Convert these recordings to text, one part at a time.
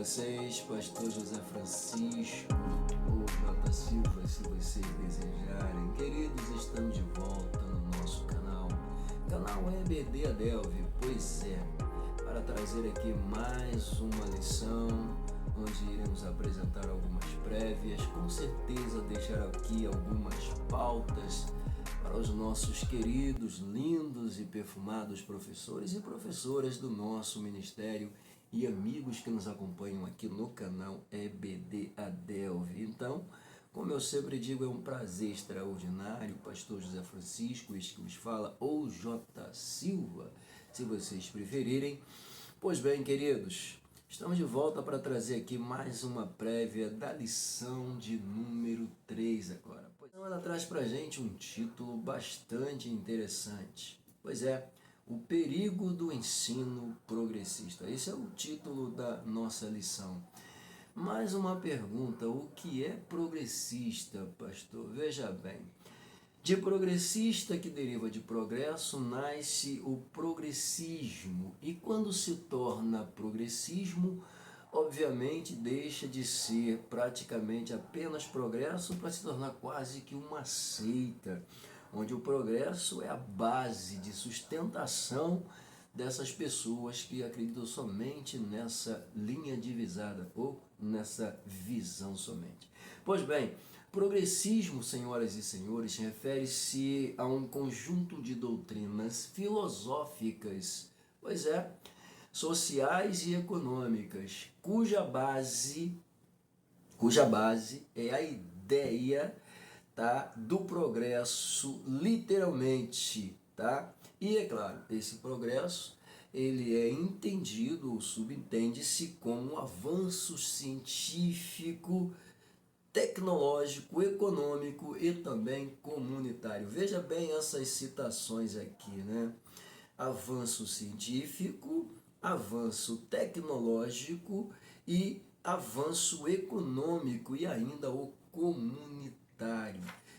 vocês, Pastor José Francisco ou J. Silva, se vocês desejarem. Queridos, estamos de volta no nosso canal EBD Adelve, pois é, para trazer aqui mais uma lição, onde iremos apresentar algumas prévias, com certeza deixar aqui algumas pautas para os nossos queridos, lindos e perfumados professores e professoras do nosso ministério e amigos que nos acompanham aqui no canal EBD Adelve. Então, como eu sempre digo, é um prazer extraordinário, Pastor José Francisco, este que vos fala, ou J. Silva, se vocês preferirem. Pois bem, queridos, estamos de volta para trazer aqui mais uma prévia da lição de número 3 agora. Ela traz para a gente um título bastante interessante. Pois é, o perigo do ensino progressista. Esse é o título da nossa lição. Mais uma pergunta, o que é progressista, pastor? Veja bem, de progressista, que deriva de progresso, nasce o progressismo. E quando se torna progressismo, obviamente deixa de ser praticamente apenas progresso para se tornar quase que uma seita, onde o progresso é a base de sustentação dessas pessoas que acreditam somente nessa linha divisada ou nessa visão somente. Pois bem, progressismo, senhoras e senhores, refere-se a um conjunto de doutrinas filosóficas, pois é, sociais e econômicas, cuja base é a ideia, tá, do progresso, literalmente, tá? E é claro, esse progresso ele é entendido ou subentende-se como um avanço científico, tecnológico, econômico e também comunitário. Veja bem essas citações aqui, né? Avanço científico, avanço tecnológico e avanço econômico e ainda o comunitário.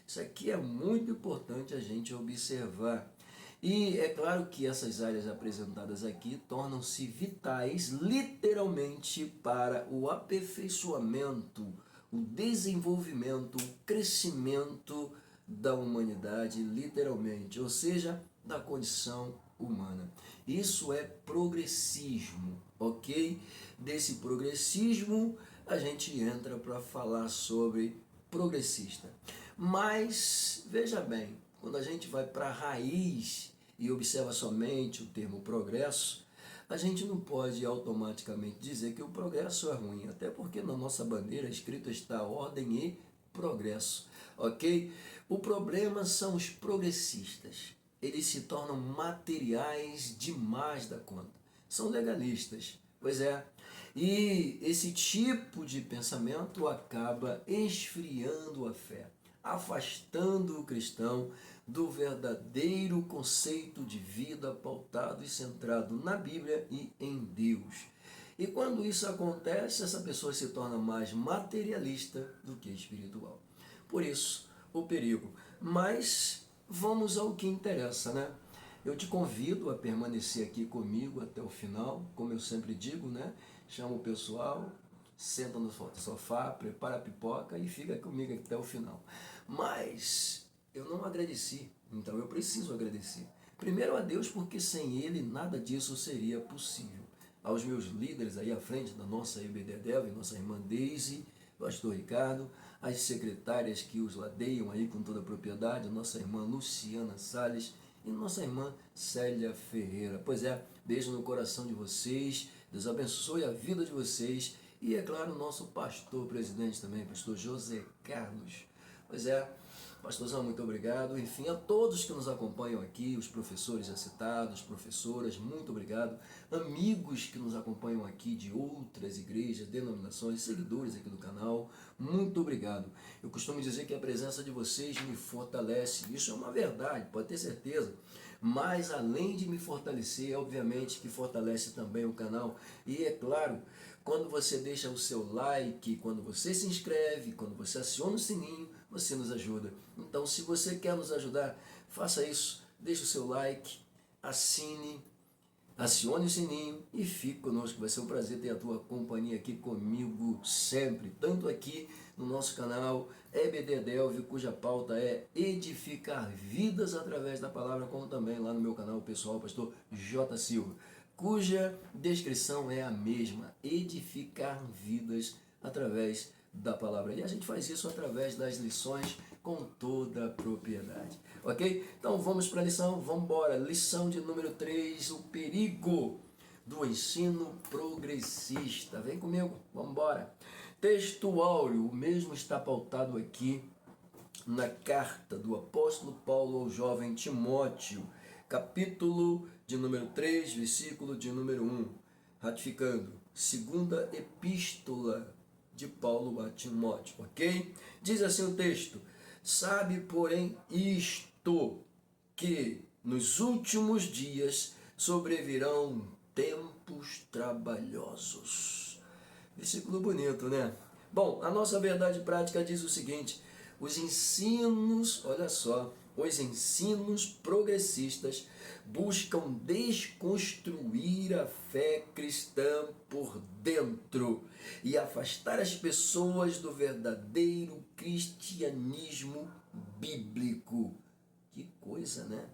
Isso aqui é muito importante a gente observar. E é claro que essas áreas apresentadas aqui tornam-se vitais literalmente para o aperfeiçoamento, o desenvolvimento, o crescimento da humanidade, literalmente, ou seja, da condição humana. Isso é progressismo, ok? Desse progressismo a gente entra para falar sobre progressista. Mas, veja bem, quando a gente vai para a raiz e observa somente o termo progresso, a gente não pode automaticamente dizer que o progresso é ruim, até porque na nossa bandeira escrito está ordem e progresso, ok? O problema são os progressistas. Eles se tornam materiais demais da conta. São legalistas, pois é. E esse tipo de pensamento acaba esfriando a fé, afastando o cristão do verdadeiro conceito de vida pautado e centrado na Bíblia e em Deus. E quando isso acontece, essa pessoa se torna mais materialista do que espiritual. Por isso, o perigo. Mas vamos ao que interessa, né? Eu te convido a permanecer aqui comigo até o final, como eu sempre digo, né? Chama o pessoal, senta no sofá, prepara a pipoca e fica comigo até o final. Mas eu não agradeci, então eu preciso agradecer. Primeiro a Deus, porque sem Ele nada disso seria possível. Aos meus líderes aí à frente da nossa EBD Adelve, nossa irmã Deise, pastor Ricardo, as secretárias que os ladeiam aí com toda a propriedade, nossa irmã Luciana Salles e nossa irmã Célia Ferreira. Pois é, beijo no coração de vocês, Deus abençoe a vida de vocês e, é claro, o nosso pastor presidente também, pastor José Carlos. Pois é, pastorzão, muito obrigado. Enfim, a todos que nos acompanham aqui, os professores já citados, professoras, muito obrigado. Amigos que nos acompanham aqui de outras igrejas, denominações, seguidores aqui do canal, muito obrigado. Eu costumo dizer que a presença de vocês me fortalece. Isso é uma verdade, pode ter certeza. Mas além de me fortalecer, obviamente que fortalece também o canal. E é claro, quando você deixa o seu like, quando você se inscreve, quando você aciona o sininho, você nos ajuda. Então, se você quer nos ajudar, faça isso. Deixe o seu like, assine, acione o sininho e fique conosco. Vai ser um prazer ter a tua companhia aqui comigo sempre, tanto aqui no nosso canal EBD Delve, cuja pauta é edificar vidas através da palavra, como também lá no meu canal pessoal, pastor J. Silva, cuja descrição é a mesma, edificar vidas através da palavra. E a gente faz isso através das lições com toda a propriedade. Ok? Então vamos para a lição, vamos embora. Lição de número 3, o perigo do ensino progressista. Vem comigo, vamos embora. Texto áureo, o mesmo está pautado aqui na carta do apóstolo Paulo ao jovem Timóteo, capítulo de número 3, versículo de número 1, ratificando, segunda epístola de Paulo a Timóteo, ok? Diz assim o texto: sabe, porém, isto, que nos últimos dias sobrevirão tempos trabalhosos. Versículo bonito, né? Bom, a nossa verdade prática diz o seguinte: os ensinos, olha só, os ensinos progressistas buscam desconstruir a fé cristã por dentro e afastar as pessoas do verdadeiro cristianismo bíblico. Que coisa, né?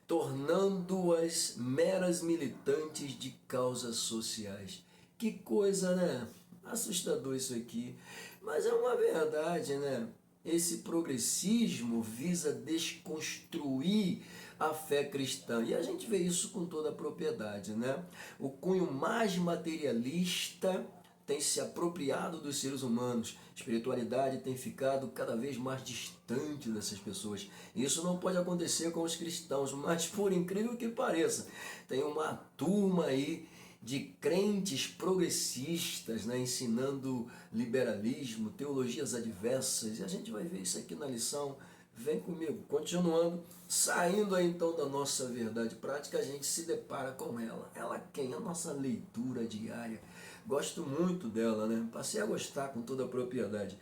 Tornando-as meras militantes de causas sociais. Que coisa, né? Assustador isso aqui, mas é uma verdade, né? Esse progressismo visa desconstruir a fé cristã, e a gente vê isso com toda a propriedade, né? O cunho mais materialista tem se apropriado dos seres humanos, a espiritualidade tem ficado cada vez mais distante dessas pessoas. Isso não pode acontecer com os cristãos, mas por incrível que pareça, tem uma turma aí de crentes progressistas, né, ensinando liberalismo, teologias adversas, e a gente vai ver isso aqui na lição. Vem comigo, continuando, saindo aí então da nossa verdade prática, a gente se depara com ela. Ela quem? A nossa leitura diária. Gosto muito dela, né? Passei a gostar com toda a propriedade.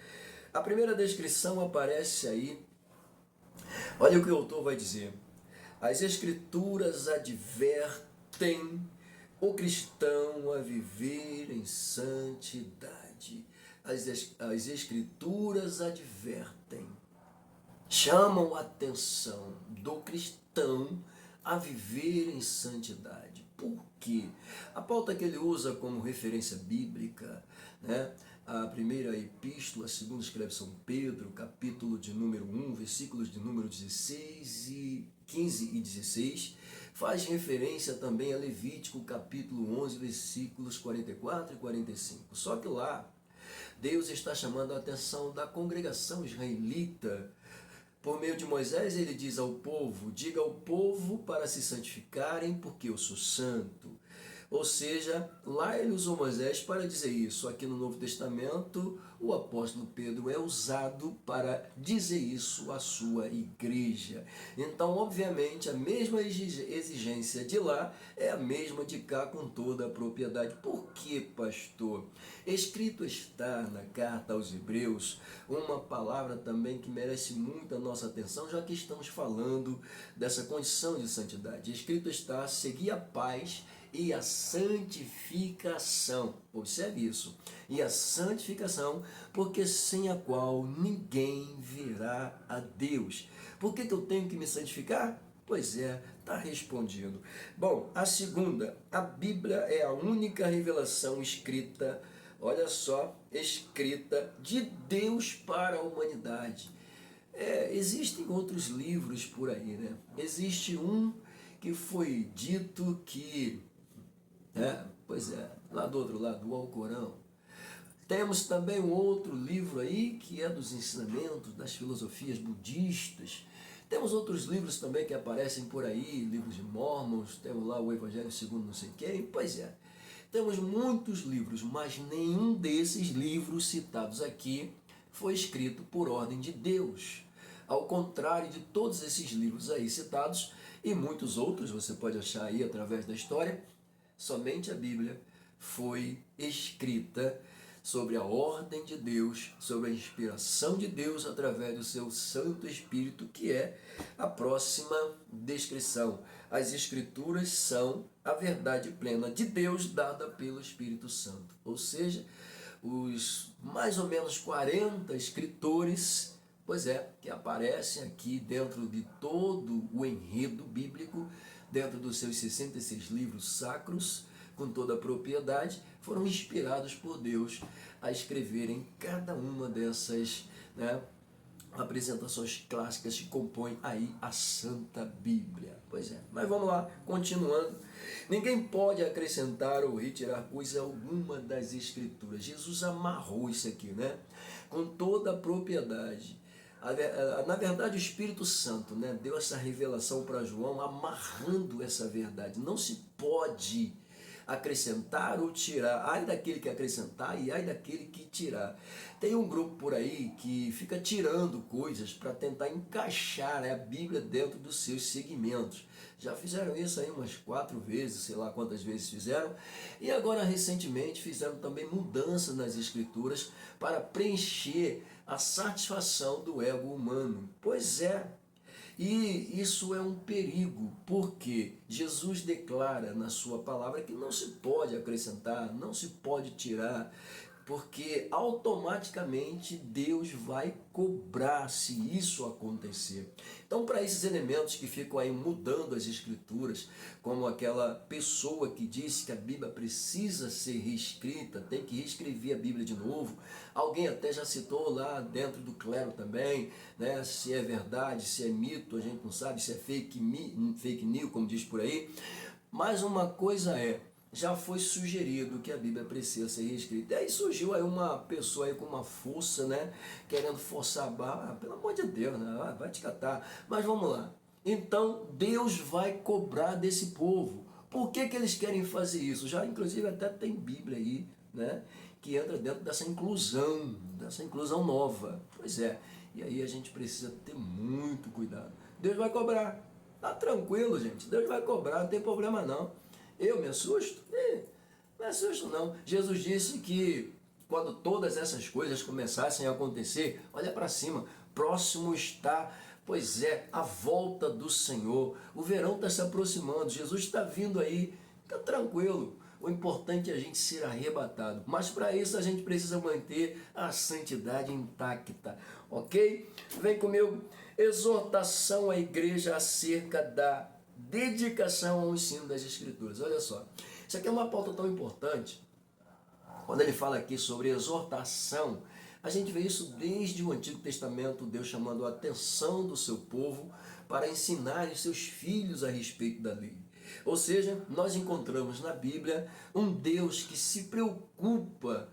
A primeira descrição aparece aí. Olha o que o autor vai dizer. As escrituras advertem o cristão a viver em santidade. As escrituras advertem, chamam a atenção do cristão a viver em santidade. Por quê? A pauta que ele usa como referência bíblica, né? A primeira epístola, segundo escreve São Pedro, capítulo de número 1, versículos de número 15 e 16, faz referência também a Levítico, capítulo 11, versículos 44 e 45. Só que lá, Deus está chamando a atenção da congregação israelita. Por meio de Moisés, ele diz ao povo: diga ao povo para se santificarem, porque eu sou santo. Ou seja, lá ele usou Moisés para dizer isso. Aqui no Novo Testamento, o apóstolo Pedro é usado para dizer isso à sua igreja. Então, obviamente, a mesma exigência de lá é a mesma de cá com toda a propriedade. Por que, pastor? Escrito está na carta aos Hebreus uma palavra também que merece muito a nossa atenção, já que estamos falando dessa condição de santidade. Escrito está: segui a paz e a santificação. Observe isso. E a santificação, porque sem a qual ninguém virá a Deus. Por que eu tenho que me santificar? Pois é, está respondido. Bom, a segunda, a Bíblia é a única revelação escrita, olha só, escrita de Deus para a humanidade. Existem outros livros por aí, né? Existe um que foi dito que pois é, lá do outro lado, o Alcorão. Temos também um outro livro aí que é dos ensinamentos das filosofias budistas. Temos outros livros também que aparecem por aí, livros de Mormons, temos lá o Evangelho segundo não sei quem. Pois é, temos muitos livros, mas nenhum desses livros citados aqui foi escrito por ordem de Deus. Ao contrário de todos esses livros aí citados, e muitos outros você pode achar aí através da história, somente a Bíblia foi escrita sobre a ordem de Deus, sobre a inspiração de Deus através do seu Santo Espírito, que é a próxima descrição. As Escrituras são a verdade plena de Deus dada pelo Espírito Santo. Ou seja, os mais ou menos 40 escritores, pois é, que aparecem aqui dentro de todo o enredo bíblico, dentro dos seus 66 livros sacros, com toda a propriedade, foram inspirados por Deus a escreverem cada uma dessas, apresentações clássicas que compõem aí a Santa Bíblia. Pois é, mas vamos lá, continuando. Ninguém pode acrescentar ou retirar coisa alguma das Escrituras. Jesus amarrou isso aqui, com toda a propriedade. Na verdade, o Espírito Santo, deu essa revelação para João, amarrando essa verdade. Não se pode acrescentar ou tirar. Ai daquele que acrescentar e ai daquele que tirar. Tem um grupo por aí que fica tirando coisas para tentar encaixar a Bíblia dentro dos seus segmentos. Já fizeram isso aí umas 4 vezes, sei lá quantas vezes fizeram. E agora, recentemente, fizeram também mudanças nas Escrituras para preencher a satisfação do ego humano. Pois é. E isso é um perigo, porque Jesus declara na sua palavra que não se pode acrescentar, não se pode tirar, porque automaticamente Deus vai cobrar se isso acontecer. Então, para esses elementos que ficam aí mudando as Escrituras, como aquela pessoa que disse que a Bíblia precisa ser reescrita, tem que reescrever a Bíblia de novo, alguém até já citou lá dentro do clero também, se é verdade, se é mito, a gente não sabe, se é fake news, como diz por aí. Mas uma coisa já foi sugerido que a Bíblia precisa ser reescrita. E aí surgiu aí uma pessoa aí com uma força, querendo forçar a barra. Pelo amor de Deus, vai te catar. Mas vamos lá. Então, Deus vai cobrar desse povo. Por que eles querem fazer isso? Já, inclusive, até tem Bíblia aí, que entra dentro dessa inclusão nova. Pois é. E aí a gente precisa ter muito cuidado. Deus vai cobrar. Tá tranquilo, gente. Deus vai cobrar, não tem problema não. Eu me assusto? Não me assusto não. Jesus disse que quando todas essas coisas começassem a acontecer, olha para cima, próximo está, pois é, a volta do Senhor. O verão está se aproximando, Jesus está vindo aí, fica tranquilo. O importante é a gente ser arrebatado. Mas para isso a gente precisa manter a santidade intacta, ok? Vem comigo. Exortação à igreja acerca da dedicação ao ensino das Escrituras. Olha só, isso aqui é uma pauta tão importante. Quando ele fala aqui sobre exortação, a gente vê isso desde o Antigo Testamento, Deus chamando a atenção do seu povo para ensinar os seus filhos a respeito da lei. Ou seja, nós encontramos na Bíblia um Deus que se preocupa,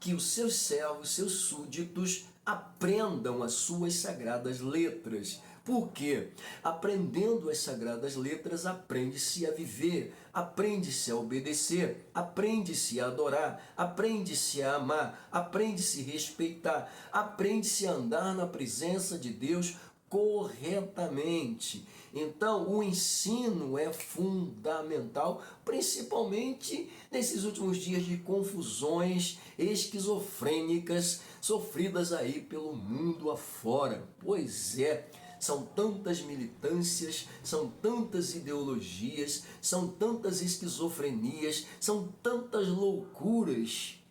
que os seus servos, seus súditos, aprendam as suas sagradas letras. Por quê? Aprendendo as sagradas letras, aprende-se a viver, aprende-se a obedecer, aprende-se a adorar, aprende-se a amar, aprende-se a respeitar, aprende-se a andar na presença de Deus corretamente. Então, o ensino é fundamental, principalmente nesses últimos dias de confusões esquizofrênicas sofridas aí pelo mundo afora. Pois é, são tantas militâncias, são tantas ideologias, são tantas esquizofrenias, são tantas loucuras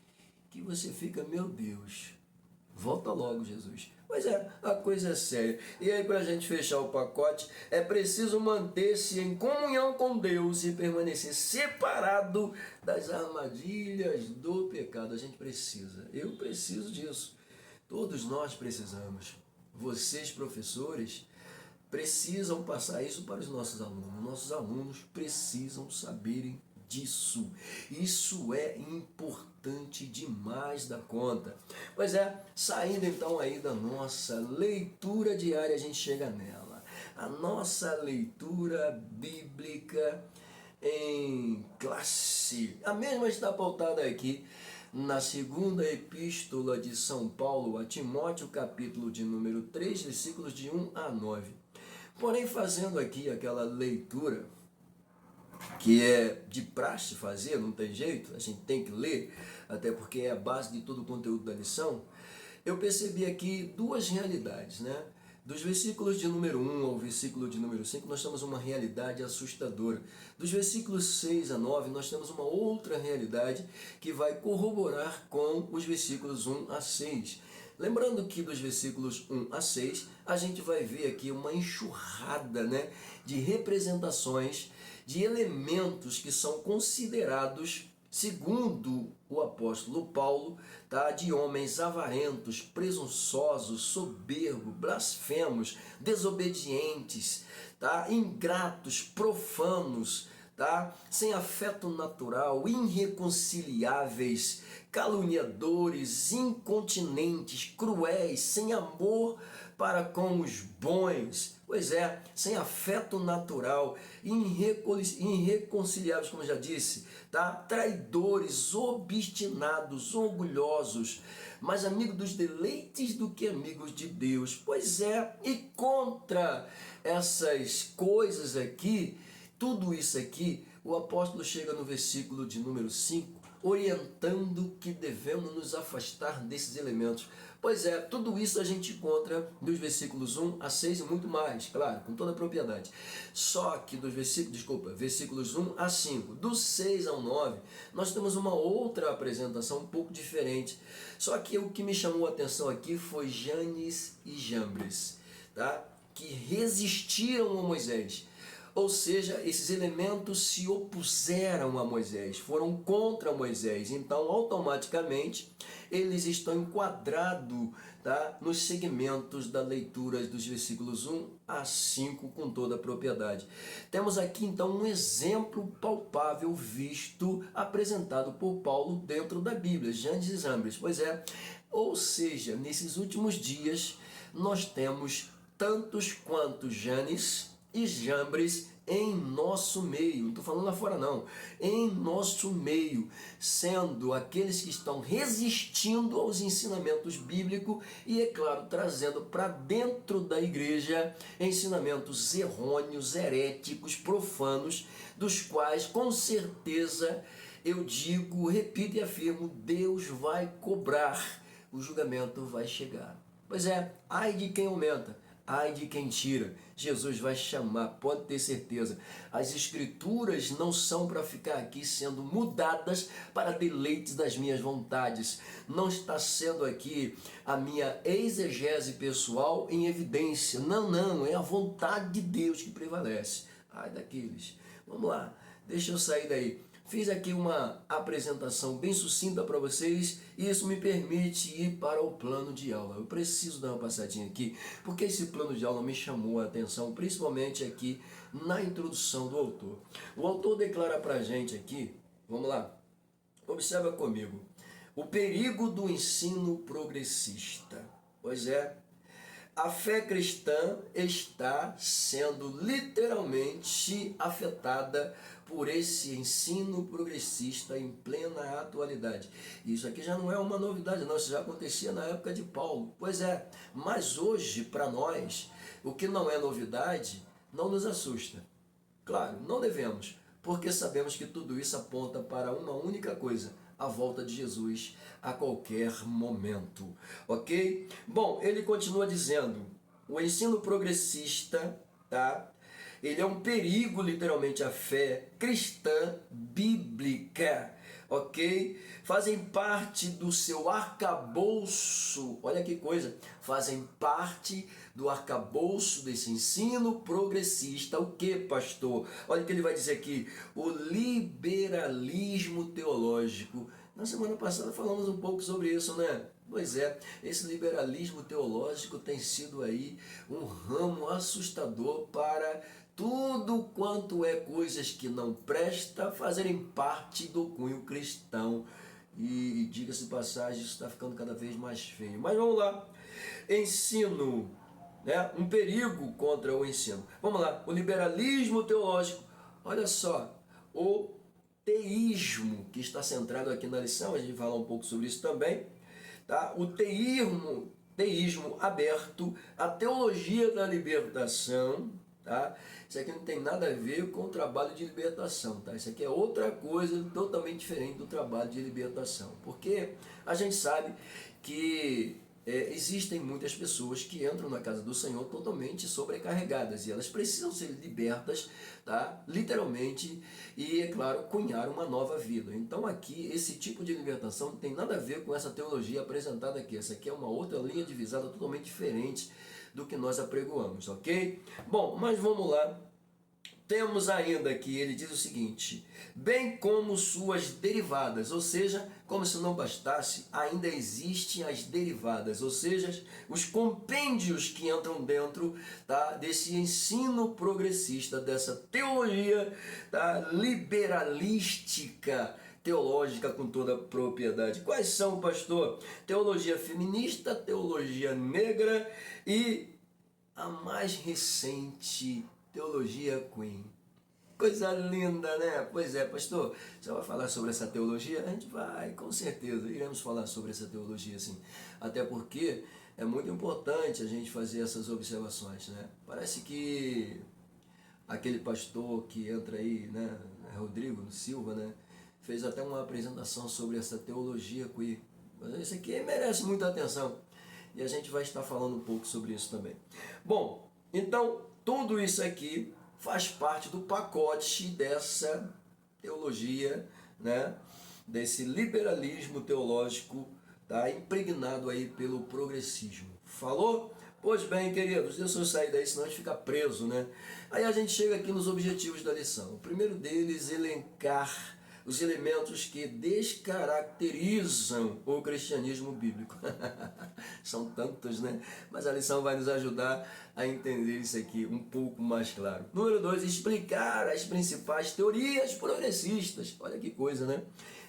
que você fica, meu Deus, volta logo, Jesus. Pois é, a coisa é séria. E aí, para a gente fechar o pacote, é preciso manter-se em comunhão com Deus e permanecer separado das armadilhas do pecado. A gente precisa, eu preciso disso. Todos nós precisamos. Vocês, professores, precisam passar isso para os nossos alunos. Nossos alunos precisam saberem disso. Isso é importante demais da conta. Pois é, saindo então aí da nossa leitura diária, a gente chega nela. A nossa leitura bíblica em classe. A mesma está pautada aqui na segunda epístola de São Paulo a Timóteo, capítulo de número 3, versículos de 1 a 9. Porém, fazendo aqui aquela leitura, que é de praxe fazer, não tem jeito, a gente tem que ler, até porque é a base de todo o conteúdo da lição, eu percebi aqui duas realidades, né? Dos versículos de número 1 ao versículo de número 5, nós temos uma realidade assustadora. Dos versículos 6 a 9, nós temos uma outra realidade que vai corroborar com os versículos 1 a 6. Lembrando que dos versículos 1 a 6, a gente vai ver aqui uma enxurrada, né, de representações, de elementos que são considerados, segundo o apóstolo Paulo, tá, de homens avarentos, presunçosos, soberbos, blasfemos, desobedientes, tá, ingratos, profanos, tá, sem afeto natural, irreconciliáveis, caluniadores, incontinentes, cruéis, sem amor para com os bons, pois é, sem afeto natural, irreconciliáveis, como eu já disse, tá? Traidores, obstinados, orgulhosos, mais amigos dos deleites do que amigos de Deus, pois é, e contra essas coisas aqui, tudo isso aqui, o apóstolo chega no versículo de número 5, orientando que devemos nos afastar desses elementos. Pois é, tudo isso a gente encontra dos versículos 1 a 6 e muito mais, claro, com toda a propriedade. Só que dos versículos 1 a 5, do 6 ao 9, nós temos uma outra apresentação um pouco diferente. Só que o que me chamou a atenção aqui foi Janes e Jambres, tá? Que resistiram a Moisés. Ou seja, esses elementos se opuseram a Moisés, foram contra Moisés. Então, automaticamente, eles estão enquadrados, tá, nos segmentos da leitura dos versículos 1 a 5 com toda a propriedade. Temos aqui, então, um exemplo palpável visto, apresentado por Paulo dentro da Bíblia, Janes e Jambres. Pois é, ou seja, nesses últimos dias, nós temos tantos quanto Janes e Jambres em nosso meio, não estou falando lá fora não, em nosso meio, sendo aqueles que estão resistindo aos ensinamentos bíblicos e, é claro, trazendo para dentro da igreja ensinamentos errôneos, heréticos, profanos, dos quais, com certeza, eu digo, repito e afirmo, Deus vai cobrar, o julgamento vai chegar. Pois é, ai de quem aumenta, ai de quem tira. Jesus vai chamar, pode ter certeza. As escrituras não são para ficar aqui sendo mudadas para deleites das minhas vontades. Não está sendo aqui a minha exegese pessoal em evidência. Não, não, é a vontade de Deus que prevalece. Ai daqueles. Vamos lá, deixa eu sair daí. Fiz aqui uma apresentação bem sucinta para vocês e isso me permite ir para o plano de aula. Eu preciso dar uma passadinha aqui, porque esse plano de aula me chamou a atenção, principalmente aqui na introdução do autor. O autor declara para a gente aqui, vamos lá, observa comigo, o perigo do ensino progressista. Pois é, a fé cristã está sendo literalmente afetada por esse ensino progressista em plena atualidade. Isso aqui já não é uma novidade, não, isso já acontecia na época de Paulo. Pois é, mas hoje, para nós, o que não é novidade não nos assusta. Claro, não devemos, porque sabemos que tudo isso aponta para uma única coisa: a volta de Jesus a qualquer momento, ok? Bom, ele continua dizendo, o ensino progressista, tá? Ele é um perigo, literalmente, à fé cristã bíblica, ok? Fazem parte do seu arcabouço, olha que coisa, fazem parte do arcabouço desse ensino progressista. O que, pastor? Olha o que ele vai dizer aqui, o liberalismo teológico. Na semana passada falamos um pouco sobre isso, né? Pois é, esse liberalismo teológico tem sido aí um ramo assustador para tudo quanto é coisas que não presta fazerem parte do cunho cristão. E diga-se passagem, isso está ficando cada vez mais feio. Mas vamos lá, ensino, né? Um perigo contra o ensino. Vamos lá, o liberalismo teológico, olha só, o teísmo, que está centrado aqui na lição, a gente vai falar um pouco sobre isso também, tá? O teísmo aberto, a teologia da libertação, tá? Isso aqui não tem nada a ver com o trabalho de libertação, tá? Isso aqui é outra coisa totalmente diferente do trabalho de libertação, porque a gente sabe que existem muitas pessoas que entram na casa do Senhor totalmente sobrecarregadas e elas precisam ser libertas, tá? Literalmente, e é claro, cunhar uma nova vida. Então aqui, esse tipo de libertação não tem nada a ver com essa teologia apresentada aqui. Essa aqui é uma outra linha divisada totalmente diferente do que nós apregoamos, ok? Bom, mas vamos lá. Temos ainda aqui, ele diz o seguinte: bem como suas derivadas, ou seja, como se não bastasse, ainda existem as derivadas, ou seja, os compêndios que entram dentro, tá, desse ensino progressista, dessa teologia, tá, liberalística, teológica com toda a propriedade. Quais são, pastor? Teologia feminista, teologia negra e a mais recente, teologia Queen. Coisa linda, né? Pois é, pastor, você vai falar sobre essa teologia? A gente vai, com certeza, iremos falar sobre essa teologia, sim. Até porque é muito importante a gente fazer essas observações, né? Parece que aquele pastor que entra aí, né, Rodrigo Silva, né, fez até uma apresentação sobre essa teologia Queen. Mas isso aqui merece muita atenção. E a gente vai estar falando um pouco sobre isso também. Bom, então, tudo isso aqui faz parte do pacote dessa teologia, né? Desse liberalismo teológico, tá? Impregnado aí pelo progressismo. Falou? Pois bem, queridos, deixa eu sair daí, senão a gente fica preso, né? Aí a gente chega aqui nos objetivos da lição. O primeiro deles, elencar os elementos que descaracterizam o cristianismo bíblico. São tantos, né? Mas a lição vai nos ajudar a entender isso aqui um pouco mais claro. Número 2, explicar as principais teorias progressistas. Olha que coisa, né?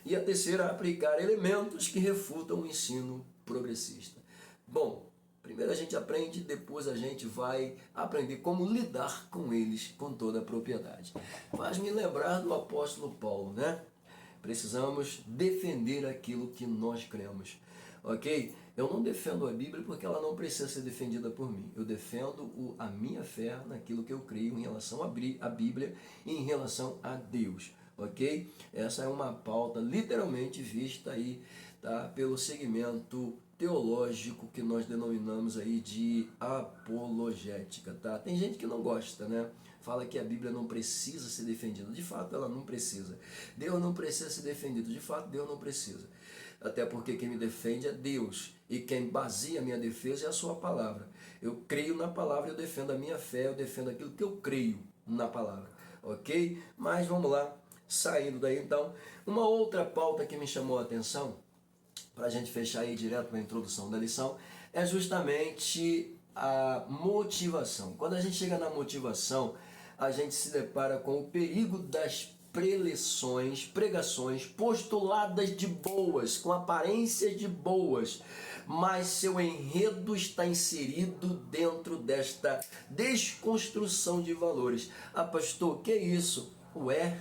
E a terceira, aplicar elementos que refutam o ensino progressista. Bom, primeiro a gente aprende, depois a gente vai aprender como lidar com eles com toda a propriedade. Faz-me lembrar do apóstolo Paulo, né? Precisamos defender aquilo que nós cremos, ok? Eu não defendo a Bíblia porque ela não precisa ser defendida por mim. Eu defendo a minha fé naquilo que eu creio em relação à Bíblia e em relação a Deus, ok? Essa é uma pauta literalmente vista aí, tá, pelo segmento teológico que nós denominamos aí de apologética, tá? Tem gente que não gosta, né? Fala que a Bíblia não precisa ser defendida. De fato, ela não precisa. Deus não precisa ser defendido. De fato, Deus não precisa. Até porque quem me defende é Deus. E quem baseia a minha defesa é a sua palavra. Eu creio na palavra, eu defendo a minha fé, eu defendo aquilo que eu creio na palavra. Ok? Mas vamos lá. Saindo daí, então, uma outra pauta que me chamou a atenção, para a gente fechar aí direto para a introdução da lição, é justamente a motivação. Quando a gente chega na motivação, a gente se depara com o perigo das pregações postuladas de boas, com aparências de boas, mas seu enredo está inserido dentro desta desconstrução de valores. Ah, pastor, que é isso? Ué,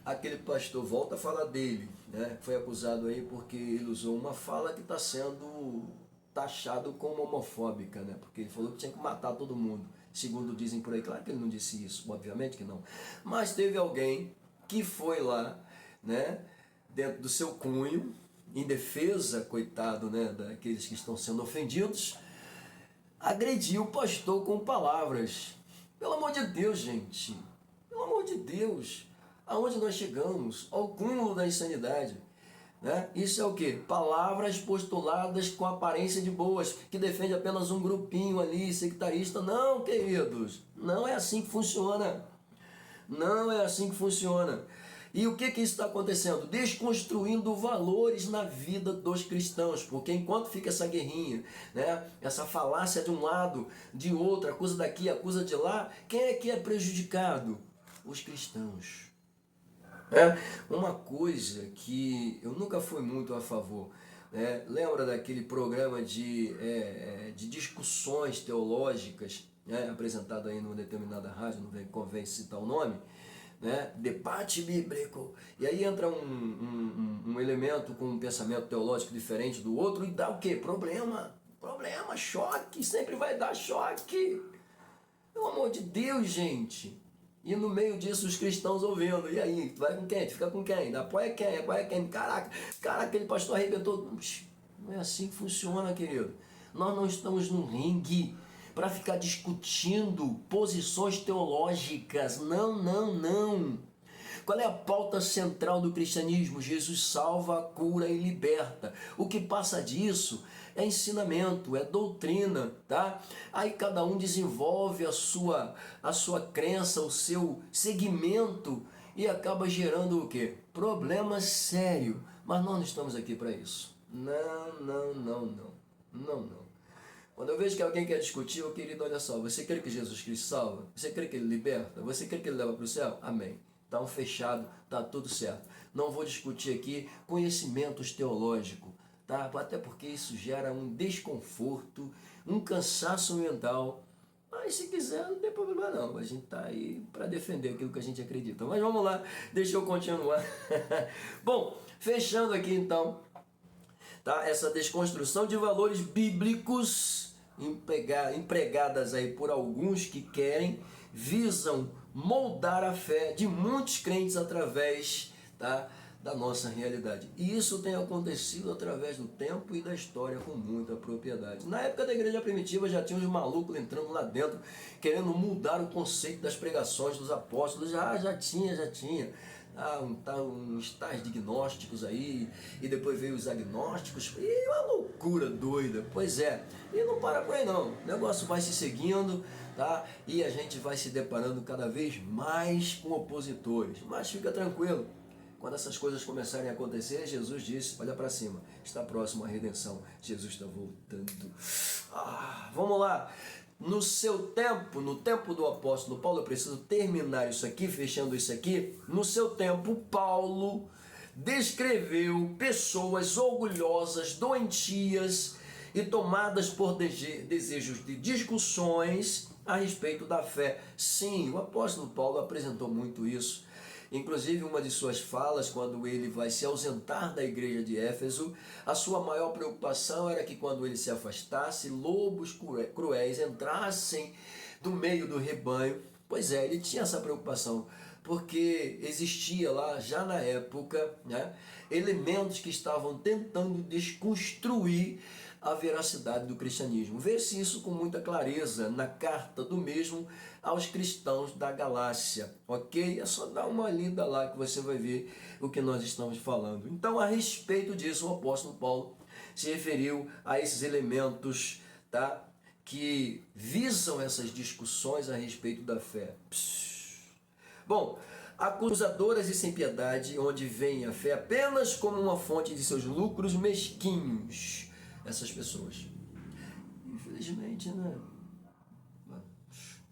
aquele pastor, volta a falar dele, né? Foi acusado aí porque ele usou uma fala que está sendo taxado como homofóbica, né? Porque ele falou que tinha que matar todo mundo, segundo dizem por aí. Claro que ele não disse isso, obviamente que não. Mas teve alguém que foi lá, né, dentro do seu cunho, em defesa, coitado, né, daqueles que estão sendo ofendidos, agrediu o pastor com palavras. Pelo amor de Deus, gente. Pelo amor de Deus. Aonde nós chegamos? Ao cúmulo da insanidade. Né? Isso é o quê? Palavras postuladas com aparência de boas, que defende apenas um grupinho ali, sectarista. Não, queridos. Não é assim que funciona. Não é assim que funciona. E o que isso está acontecendo? Desconstruindo valores na vida dos cristãos, porque enquanto fica essa guerrinha, né, essa falácia de um lado, de outro, acusa daqui, acusa de lá, quem é que é prejudicado? Os cristãos. Uma coisa que eu nunca fui muito a favor, né? Lembra daquele programa de discussões teológicas, né, apresentado aí numa determinada rádio, não convém citar o nome, né? Debate bíblico, e aí entra um elemento com um pensamento teológico diferente do outro e dá o quê? Problema, choque, sempre vai dar choque. Pelo amor de Deus, gente. E no meio disso os cristãos ouvindo. E aí, tu vai com quem? Tu fica com quem? Apoia quem? Apoia quem? Caraca, aquele pastor arrebentou. Não é assim que funciona, querido. Nós não estamos num ringue para ficar discutindo posições teológicas. Não, não, não. Qual é a pauta central do cristianismo? Jesus salva, cura e liberta. O que passa disso é ensinamento, é doutrina, tá? Aí cada um desenvolve a sua crença, o seu segmento e acaba gerando o quê? Problema sério. Mas nós não estamos aqui para isso. Não, não, não, não. Não, não. Quando eu vejo que alguém quer discutir, eu querido, olha só, você crê que Jesus Cristo salva? Você crê que Ele liberta? Você crê que Ele leva para o céu? Amém. Está fechado, está tudo certo. Não vou discutir aqui conhecimentos teológicos, tá? Até porque isso gera um desconforto, um cansaço mental. Mas se quiser, não tem problema não. A gente está aí para defender aquilo que a gente acredita. Mas vamos lá, deixa eu continuar. Bom, fechando aqui então, tá? Essa desconstrução de valores bíblicos empregadas aí por alguns que querem, visam moldar a fé de muitos crentes através, tá, da nossa realidade. E isso tem acontecido através do tempo e da história com muita propriedade. Na época da igreja primitiva já tinha uns malucos entrando lá dentro, querendo mudar o conceito das pregações dos apóstolos. Já tinha. Uns tais dignósticos aí, e depois veio os agnósticos, e uma loucura doida, pois é, e não para por aí não, o negócio vai se seguindo, tá? E a gente vai se deparando cada vez mais com opositores, mas fica tranquilo, quando essas coisas começarem a acontecer, Jesus disse, olha para cima, está próximo a redenção, Jesus está voltando. Vamos lá. No seu tempo, no tempo do apóstolo Paulo, eu preciso terminar isso aqui, fechando isso aqui. No seu tempo, Paulo descreveu pessoas orgulhosas, doentias e tomadas por desejos de discussões a respeito da fé. Sim, o apóstolo Paulo apresentou muito isso. Inclusive, uma de suas falas, quando ele vai se ausentar da igreja de Éfeso, a sua maior preocupação era que quando ele se afastasse, lobos cruéis entrassem do meio do rebanho. Pois é, ele tinha essa preocupação, porque existia lá, já na época, né, elementos que estavam tentando desconstruir a veracidade do cristianismo. Vê-se isso com muita clareza na carta do mesmo aos cristãos da Galácia, ok? É só dar uma lida lá que você vai ver o que nós estamos falando. Então, a respeito disso, o apóstolo Paulo se referiu a esses elementos, tá, que visam essas discussões a respeito da fé. Bom, acusadoras e sem piedade, onde vem a fé apenas como uma fonte de seus lucros mesquinhos. Essas pessoas, infelizmente, né?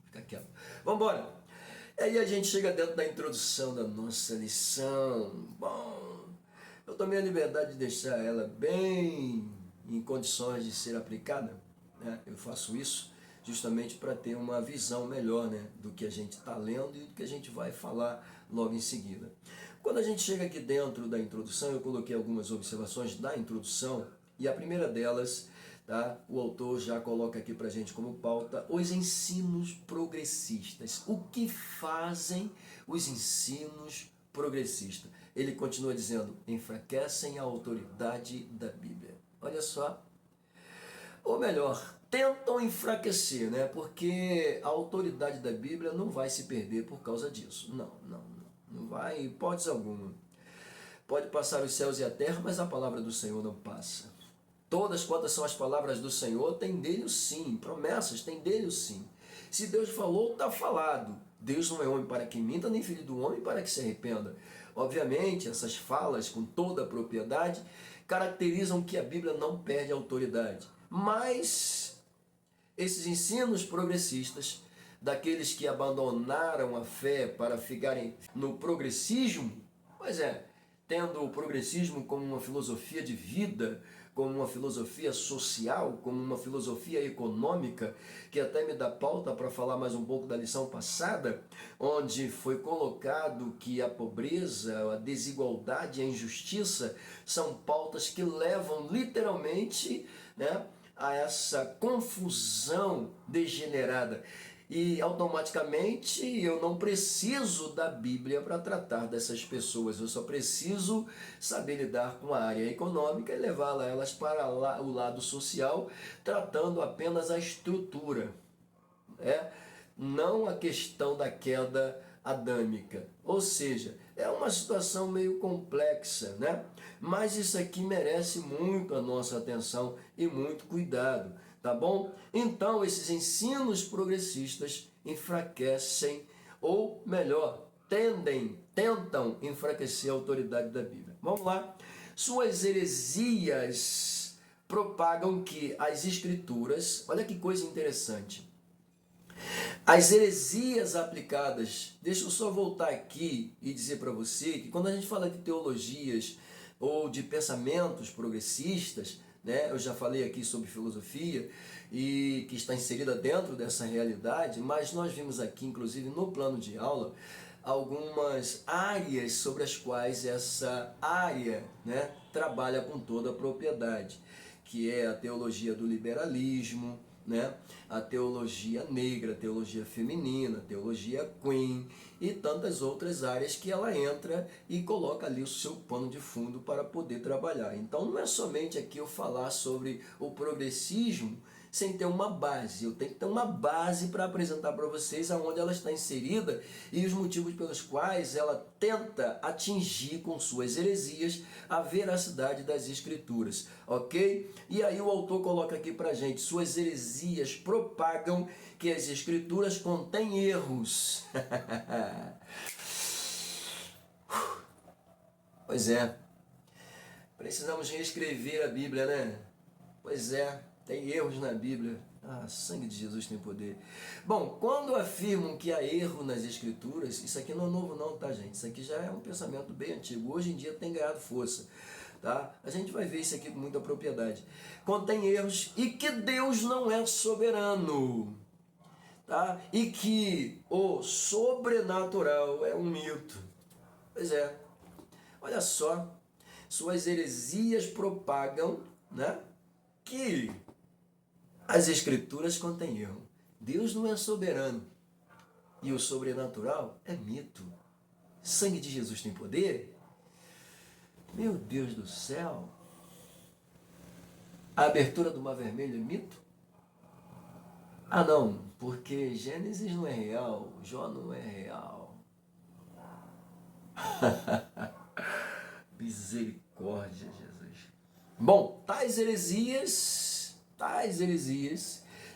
Fica quieto. Vamos embora. Aí a gente chega dentro da introdução da nossa lição. Bom, eu tomei a liberdade de deixar ela bem em condições de ser aplicada, né? Eu faço isso justamente para ter uma visão melhor, né, do que a gente está lendo e do que a gente vai falar logo em seguida. Quando a gente chega aqui dentro da introdução, eu coloquei algumas observações da introdução. E a primeira delas, tá, o autor já coloca aqui para a gente como pauta, os ensinos progressistas. O que fazem os ensinos progressistas? Ele continua dizendo, enfraquecem a autoridade da Bíblia. Olha só. Ou melhor, tentam enfraquecer, né? Porque a autoridade da Bíblia não vai se perder por causa disso. Não vai, em hipótese alguma. Pode passar os céus e a terra, mas a palavra do Senhor não passa. Todas quantas são as palavras do Senhor, tem dele o sim. Promessas, tem dele o sim. Se Deus falou, está falado. Deus não é homem para que minta, nem filho do homem para que se arrependa. Obviamente, essas falas, com toda a propriedade, caracterizam que a Bíblia não perde a autoridade. Mas esses ensinos progressistas, daqueles que abandonaram a fé para ficarem no progressismo, pois é, tendo o progressismo como uma filosofia de vida, como uma filosofia social, como uma filosofia econômica, que até me dá pauta para falar mais um pouco da lição passada, onde foi colocado que a pobreza, a desigualdade e a injustiça são pautas que levam literalmente, né, a essa confusão degenerada. E automaticamente eu não preciso da Bíblia para tratar dessas pessoas, eu só preciso saber lidar com a área econômica e levá-las elas para o lado social, tratando apenas a estrutura, é, não a questão da queda adâmica. Ou seja, é uma situação meio complexa, né? Mas isso aqui merece muito a nossa atenção e muito cuidado, tá bom? Então, esses ensinos progressistas enfraquecem, ou melhor, tentam enfraquecer a autoridade da Bíblia. Vamos lá. Suas heresias propagam que as escrituras, olha que coisa interessante, as heresias aplicadas, deixa eu só voltar aqui e dizer para você que quando a gente fala de teologias ou de pensamentos progressistas, né, eu já falei aqui sobre filosofia e que está inserida dentro dessa realidade, mas nós vimos aqui, inclusive no plano de aula, algumas áreas sobre as quais essa área, né, trabalha com toda a propriedade, que é a teologia do liberalismo, né? A teologia negra, a teologia feminina, a teologia queen e tantas outras áreas que ela entra e coloca ali o seu pano de fundo para poder trabalhar. Então não é somente aqui eu falar sobre o progressismo sem ter uma base. Eu tenho que ter uma base para apresentar para vocês aonde ela está inserida e os motivos pelos quais ela tenta atingir com suas heresias a veracidade das escrituras, ok? E aí o autor coloca aqui para gente, suas heresias propagam que as escrituras contêm erros. Pois é, precisamos reescrever a Bíblia, né? Pois é, tem erros na Bíblia. Ah, sangue de Jesus tem poder. Bom, quando afirmam que há erro nas escrituras, isso aqui não é novo não, tá, gente? Isso aqui já é um pensamento bem antigo. Hoje em dia tem ganhado força, tá? A gente vai ver isso aqui com muita propriedade. Contém erros e que Deus não é soberano, tá? E que o sobrenatural é um mito. Pois é, olha só, suas heresias propagam, né, que as escrituras contêm erro. Deus não é soberano e o sobrenatural é mito. Sangue de Jesus tem poder? Meu Deus do céu! A abertura do Mar Vermelho é mito? Ah não, porque Gênesis não é real, Jó não é real. Misericórdia, Jesus. Bom, tais heresias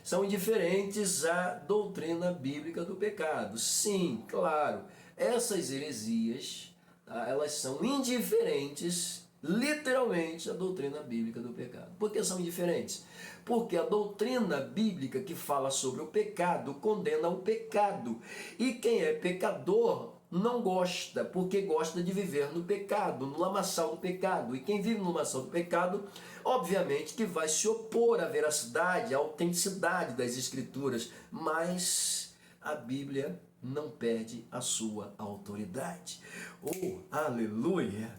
são indiferentes à doutrina bíblica do pecado. Sim, claro, essas heresias, tá, elas são indiferentes, literalmente, à doutrina bíblica do pecado. Por que são indiferentes? Porque a doutrina bíblica que fala sobre o pecado condena o pecado. E quem é pecador não gosta, porque gosta de viver no pecado, no lamaçal do pecado. E quem vive no lamaçal do pecado, obviamente que vai se opor à veracidade, à autenticidade das escrituras, mas a Bíblia não perde a sua autoridade. Oh, aleluia!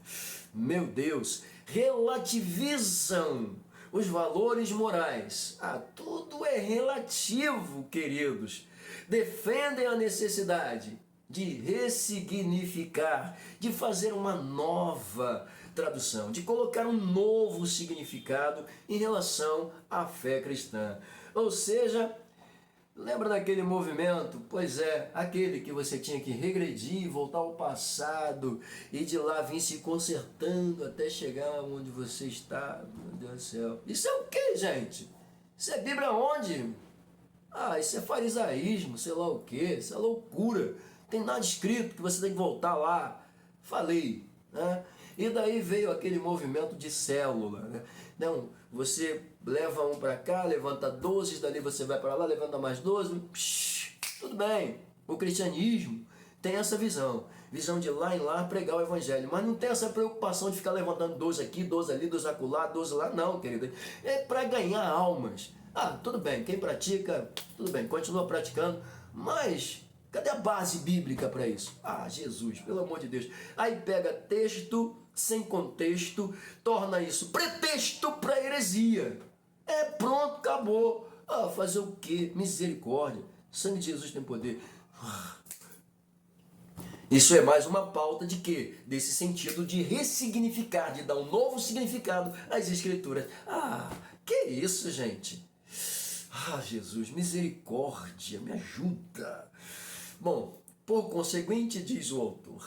Meu Deus, relativizam os valores morais. Ah, tudo é relativo, queridos. Defendem a necessidade de ressignificar, de fazer uma nova tradução, de colocar um novo significado em relação à fé cristã. Ou seja, lembra daquele movimento? Pois é, aquele que você tinha que regredir, voltar ao passado e de lá vir se consertando até chegar onde você está. Meu Deus do céu. Isso é o que, gente? Isso é Bíblia onde? Ah, isso é farisaísmo, sei lá o que, isso é loucura. Tem nada escrito que você tem que voltar lá. Falei, né? E daí veio aquele movimento de célula, né? Não, você leva um para cá, levanta 12, dali você vai para lá, levanta mais 12. Psh, tudo bem, o cristianismo tem essa visão de lá em lá pregar o evangelho, mas não tem essa preocupação de ficar levantando 12 aqui, 12 ali, 12 acolá, 12 lá, não, querido. É para ganhar almas. Ah, tudo bem, quem pratica, tudo bem, continua praticando, mas cadê a base bíblica para isso? Ah, Jesus, pelo amor de Deus. Aí pega texto sem contexto, torna isso pretexto para heresia. É, pronto, acabou. Ah, fazer o quê? Misericórdia. O sangue de Jesus tem poder. Isso é mais uma pauta de quê? Desse sentido de ressignificar, de dar um novo significado às Escrituras. Que isso, gente? Jesus, misericórdia, me ajuda. Bom, por conseguinte, diz o autor,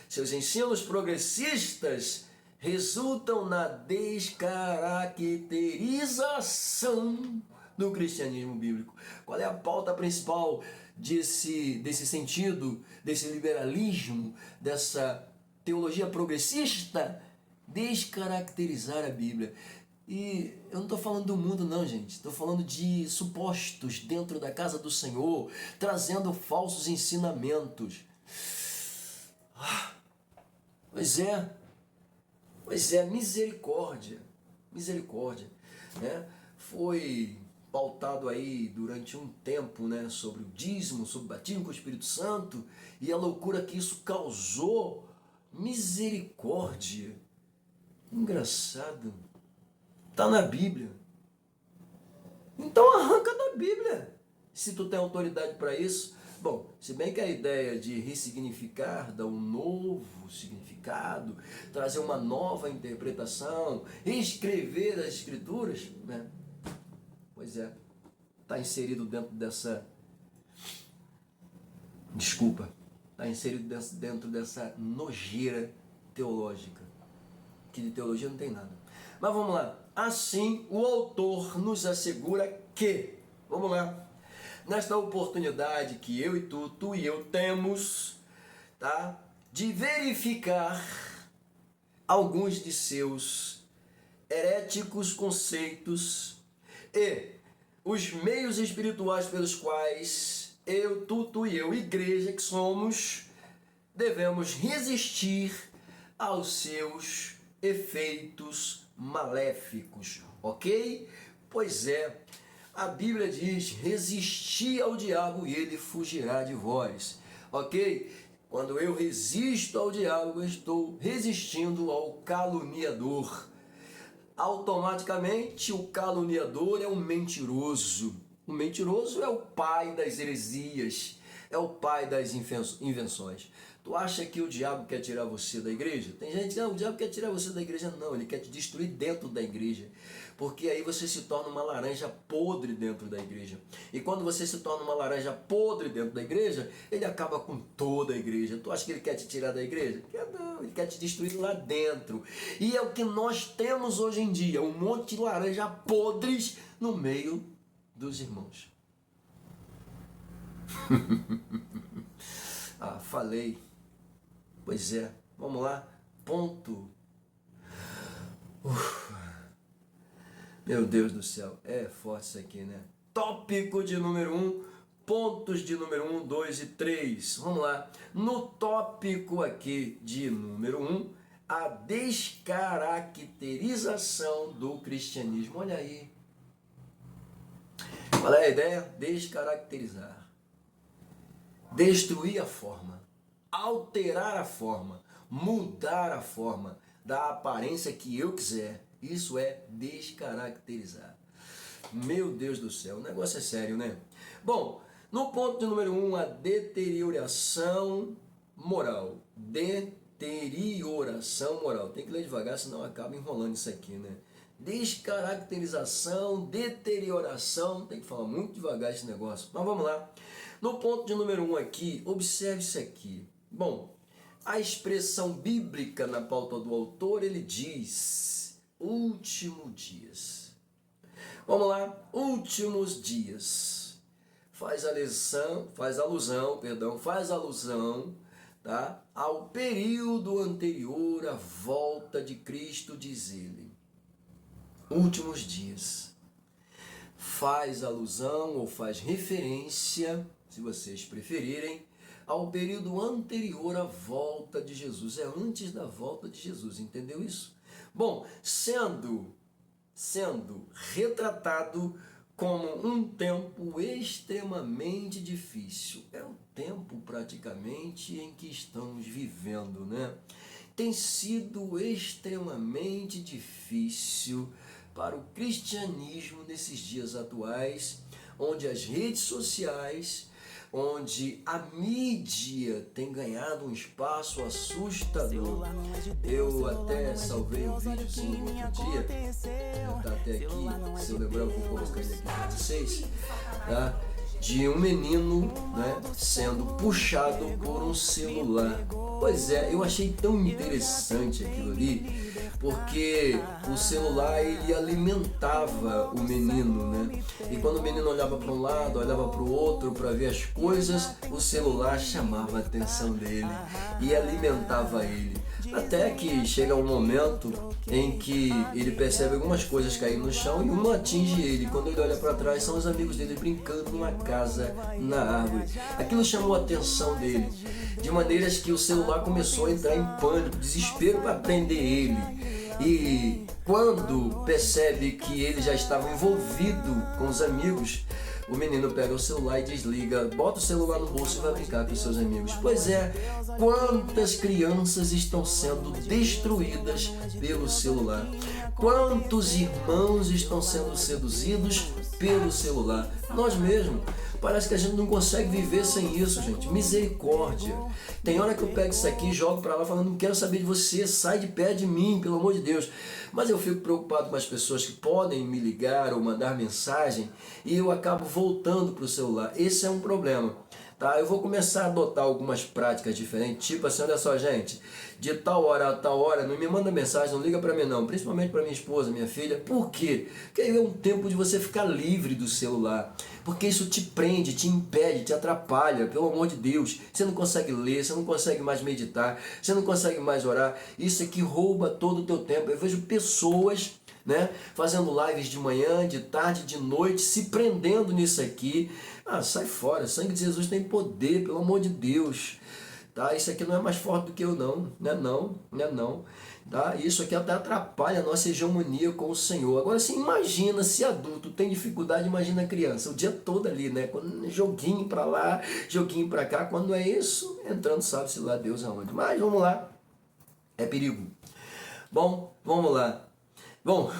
seus ensinos progressistas resultam na descaracterização do cristianismo bíblico. Qual é a pauta principal desse sentido, desse liberalismo, dessa teologia progressista? Descaracterizar a Bíblia. E eu não estou falando do mundo não, gente. Estou falando de supostos dentro da casa do Senhor, trazendo falsos ensinamentos. Pois é, misericórdia, né? Foi pautado aí durante um tempo, né, sobre o dízimo, sobre o batismo com o Espírito Santo e a loucura que isso causou. Misericórdia, engraçado, tá na Bíblia, então arranca da Bíblia, se tu tem autoridade para isso. Bom, se bem que a ideia de ressignificar, dar um novo significado, trazer uma nova interpretação, reescrever as Escrituras, né? Pois é, está inserido dentro dessa... Desculpa, está inserido dentro dessa nojeira teológica, que de teologia não tem nada. Mas vamos lá. Assim, o autor nos assegura que, vamos lá, nesta oportunidade que eu e tu e eu temos, tá, de verificar alguns de seus heréticos conceitos e os meios espirituais pelos quais eu, tu e eu, igreja que somos, devemos resistir aos seus efeitos maléficos, ok? Pois é, a Bíblia diz: resisti ao diabo e ele fugirá de vós, ok? Quando eu resisto ao diabo, eu estou resistindo ao caluniador. Automaticamente o caluniador é um mentiroso. O mentiroso é o pai das heresias, é o pai das invenções. Tu acha que o diabo quer tirar você da igreja? Tem gente que não, o diabo quer tirar você da igreja. Não, ele quer te destruir dentro da igreja. Porque aí você se torna uma laranja podre dentro da igreja. E quando você se torna uma laranja podre dentro da igreja, ele acaba com toda a igreja. Tu acha que ele quer te tirar da igreja? Quer não, ele quer te destruir lá dentro. E é o que nós temos hoje em dia, um monte de laranja podres no meio dos irmãos. Falei. Pois é, vamos lá, ponto. Meu Deus do céu, é forte isso aqui, né? Tópico de número 1, pontos de número 1, 2 e 3. Vamos lá, no tópico aqui de número 1, a descaracterização do cristianismo. Olha aí, qual é a ideia? Descaracterizar, destruir a forma, alterar a forma, mudar a forma, da aparência que eu quiser. Isso é descaracterizar. Meu Deus do céu, o negócio é sério, né? Bom, no ponto de número 1, a deterioração moral. Deterioração moral. Tem que ler devagar, senão acaba enrolando isso aqui, né? Descaracterização, deterioração. Tem que falar muito devagar esse negócio. Mas vamos lá. No ponto de número 1 aqui, observe isso aqui. Bom, a expressão bíblica na pauta do autor, ele diz últimos dias. Vamos lá, últimos dias. Faz alusão, tá, ao período anterior à volta de Cristo, diz ele. Últimos dias. Faz alusão ou faz referência, se vocês preferirem, ao período anterior à volta de Jesus. É antes da volta de Jesus, entendeu isso? Bom, sendo retratado como um tempo extremamente difícil. É o tempo praticamente em que estamos vivendo, né? Tem sido extremamente difícil para o cristianismo nesses dias atuais, onde as redes sociais, onde a mídia tem ganhado um espaço assustador. Eu até salvei um videozinho outro dia, tá até aqui, se eu lembrar eu vou colocar ele aqui para vocês, tá? De um menino, né, sendo puxado por um celular. Pois é, eu achei tão interessante aquilo ali, porque o celular ele alimentava o menino, né? E quando o menino olhava para um lado, olhava para o outro para ver as coisas, o celular chamava a atenção dele e alimentava ele. Até que chega um momento em que ele percebe algumas coisas caindo no chão e uma atinge ele. Quando ele olha para trás, são os amigos dele brincando numa casa, na árvore. Aquilo chamou a atenção dele, de maneiras que o celular começou a entrar em pânico, desespero para prender ele. E quando percebe que ele já estava envolvido com os amigos, o menino pega o celular e desliga, bota o celular no bolso e vai brincar com os seus amigos. Pois é, quantas crianças estão sendo destruídas pelo celular? Quantos irmãos estão sendo seduzidos pelo celular? Nós mesmos. Parece que a gente não consegue viver sem isso, gente. Misericórdia. Tem hora que eu pego isso aqui e jogo pra lá falando, não quero saber de você, sai de perto de mim, pelo amor de Deus. Mas eu fico preocupado com as pessoas que podem me ligar ou mandar mensagem e eu acabo voltando pro celular. Esse é um problema. Tá? Eu vou começar a adotar algumas práticas diferentes, tipo assim, olha só, gente, de tal hora a tal hora, não me manda mensagem, não liga para mim não, principalmente para minha esposa, minha filha. Por quê? Porque aí é um tempo de você ficar livre do celular, porque isso te prende, te impede, te atrapalha, pelo amor de Deus. Você não consegue ler, você não consegue mais meditar, você não consegue mais orar, isso aqui rouba todo o teu tempo. Eu vejo pessoas, né, fazendo lives de manhã, de tarde, de noite, se prendendo nisso aqui. Ah, sai fora, o sangue de Jesus tem poder, pelo amor de Deus, tá? Isso aqui não é mais forte do que eu não, não, tá? Isso aqui até atrapalha a nossa hegemonia com o Senhor. Agora, assim, imagina se adulto tem dificuldade, imagina criança, o dia todo ali, né? Joguinho pra lá, joguinho pra cá, quando é isso, entrando sabe-se lá Deus aonde. Mas vamos lá, é perigo. Bom, vamos lá. Bom,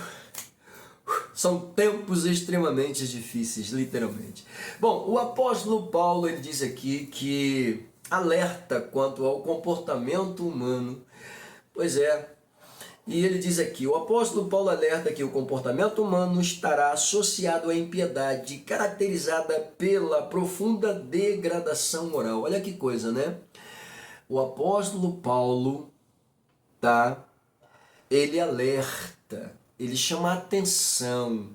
são tempos extremamente difíceis, literalmente. Bom, o apóstolo Paulo, ele diz aqui que alerta quanto ao comportamento humano. Pois é, e ele diz aqui, o apóstolo Paulo alerta que o comportamento humano estará associado à impiedade, caracterizada pela profunda degradação moral. Olha que coisa, né? O apóstolo Paulo, tá? Ele alerta, ele chama a atenção.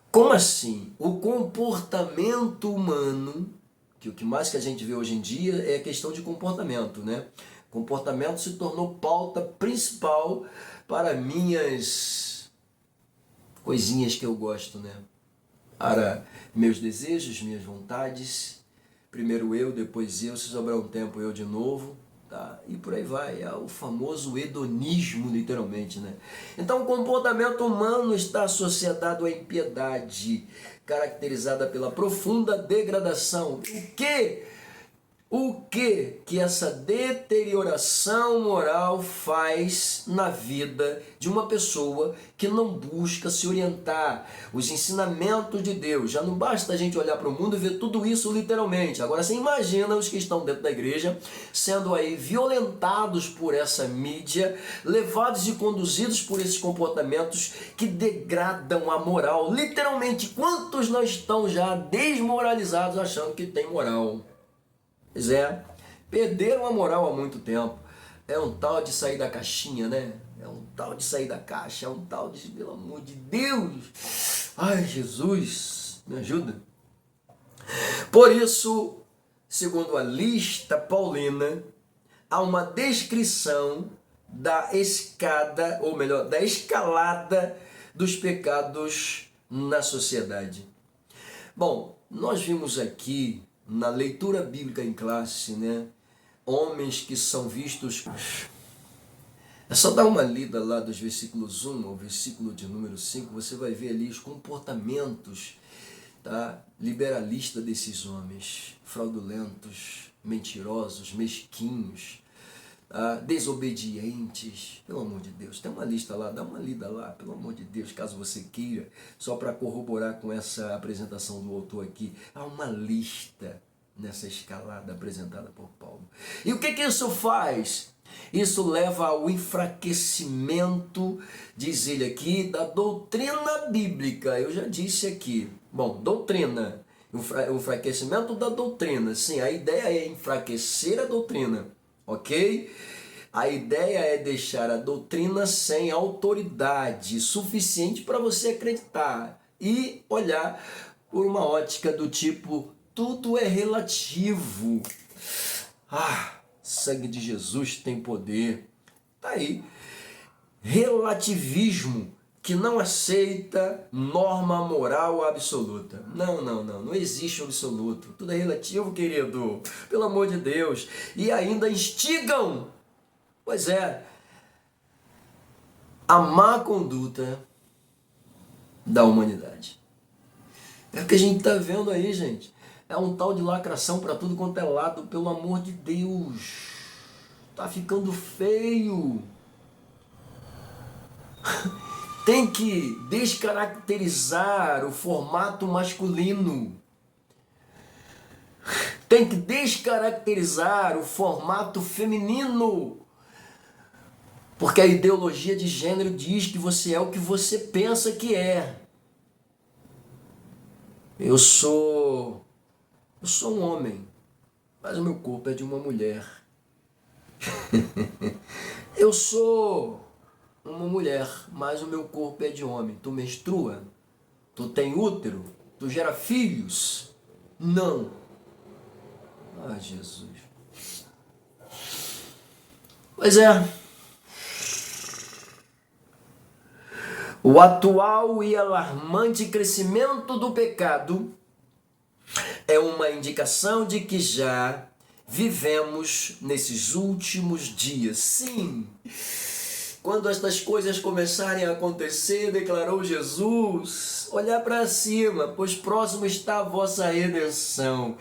Como assim? O comportamento humano, que o que mais que a gente vê hoje em dia é a questão de comportamento, né? Comportamento se tornou pauta principal para minhas coisinhas que eu gosto, né? Para meus desejos, minhas vontades. Primeiro eu, depois eu, se sobrar um tempo eu de novo. Tá? E por aí vai, é o famoso hedonismo, literalmente, né? Então o comportamento humano está associado à impiedade, caracterizada pela profunda degradação. O que essa deterioração moral faz na vida de uma pessoa que não busca se orientar? Os ensinamentos de Deus. Já não basta a gente olhar para o mundo e ver tudo isso literalmente. Agora você imagina os que estão dentro da igreja sendo aí violentados por essa mídia, levados e conduzidos por esses comportamentos que degradam a moral. Literalmente, quantos não estão já desmoralizados achando que tem moral? Pois é, perderam a moral há muito tempo. É um tal de sair da caixinha, né? É um tal de sair da caixa, é um tal de, pelo amor de Deus. Ai, Jesus, me ajuda. Por isso, segundo a lista paulina, há uma descrição da escada, ou melhor, da escalada dos pecados na sociedade. Bom, nós vimos aqui na leitura bíblica em classe, né, homens que são vistos. É só dar uma lida lá dos versículos 1 ao versículo de número 5, você vai ver ali os comportamentos, tá, liberalista desses homens, fraudulentos, mentirosos, mesquinhos, desobedientes. Pelo amor de Deus, tem uma lista lá, dá uma lida lá, pelo amor de Deus, caso você queira, só para corroborar com essa apresentação do autor aqui. Há uma lista nessa escalada apresentada por Paulo. E o que isso faz? Isso leva ao enfraquecimento, diz ele aqui, da doutrina bíblica. Eu já disse aqui. Bom, doutrina. O enfraquecimento da doutrina. Sim, a ideia é enfraquecer a doutrina. Ok? A ideia é deixar a doutrina sem autoridade suficiente para você acreditar e olhar por uma ótica do tipo, tudo é relativo. Sangue de Jesus tem poder. Tá aí. Relativismo que não aceita norma moral absoluta. Não existe absoluto. Tudo é relativo, querido. Pelo amor de Deus. E ainda instigam, pois é, a má conduta da humanidade. É o que a gente está vendo aí, gente. É um tal de lacração para tudo quanto é lado, pelo amor de Deus. Tá ficando feio. Tem que descaracterizar o formato masculino. Tem que descaracterizar o formato feminino. Porque a ideologia de gênero diz que você é o que você pensa que é. Eu sou um homem, mas o meu corpo é de uma mulher. Eu sou uma mulher, mas o meu corpo é de homem. Tu menstrua? Tu tem útero? Tu gera filhos? Não. Jesus. Pois é. O atual e alarmante crescimento do pecado é uma indicação de que já vivemos nesses últimos dias. Sim, quando estas coisas começarem a acontecer, declarou Jesus, olhar para cima, pois próximo está a vossa redenção.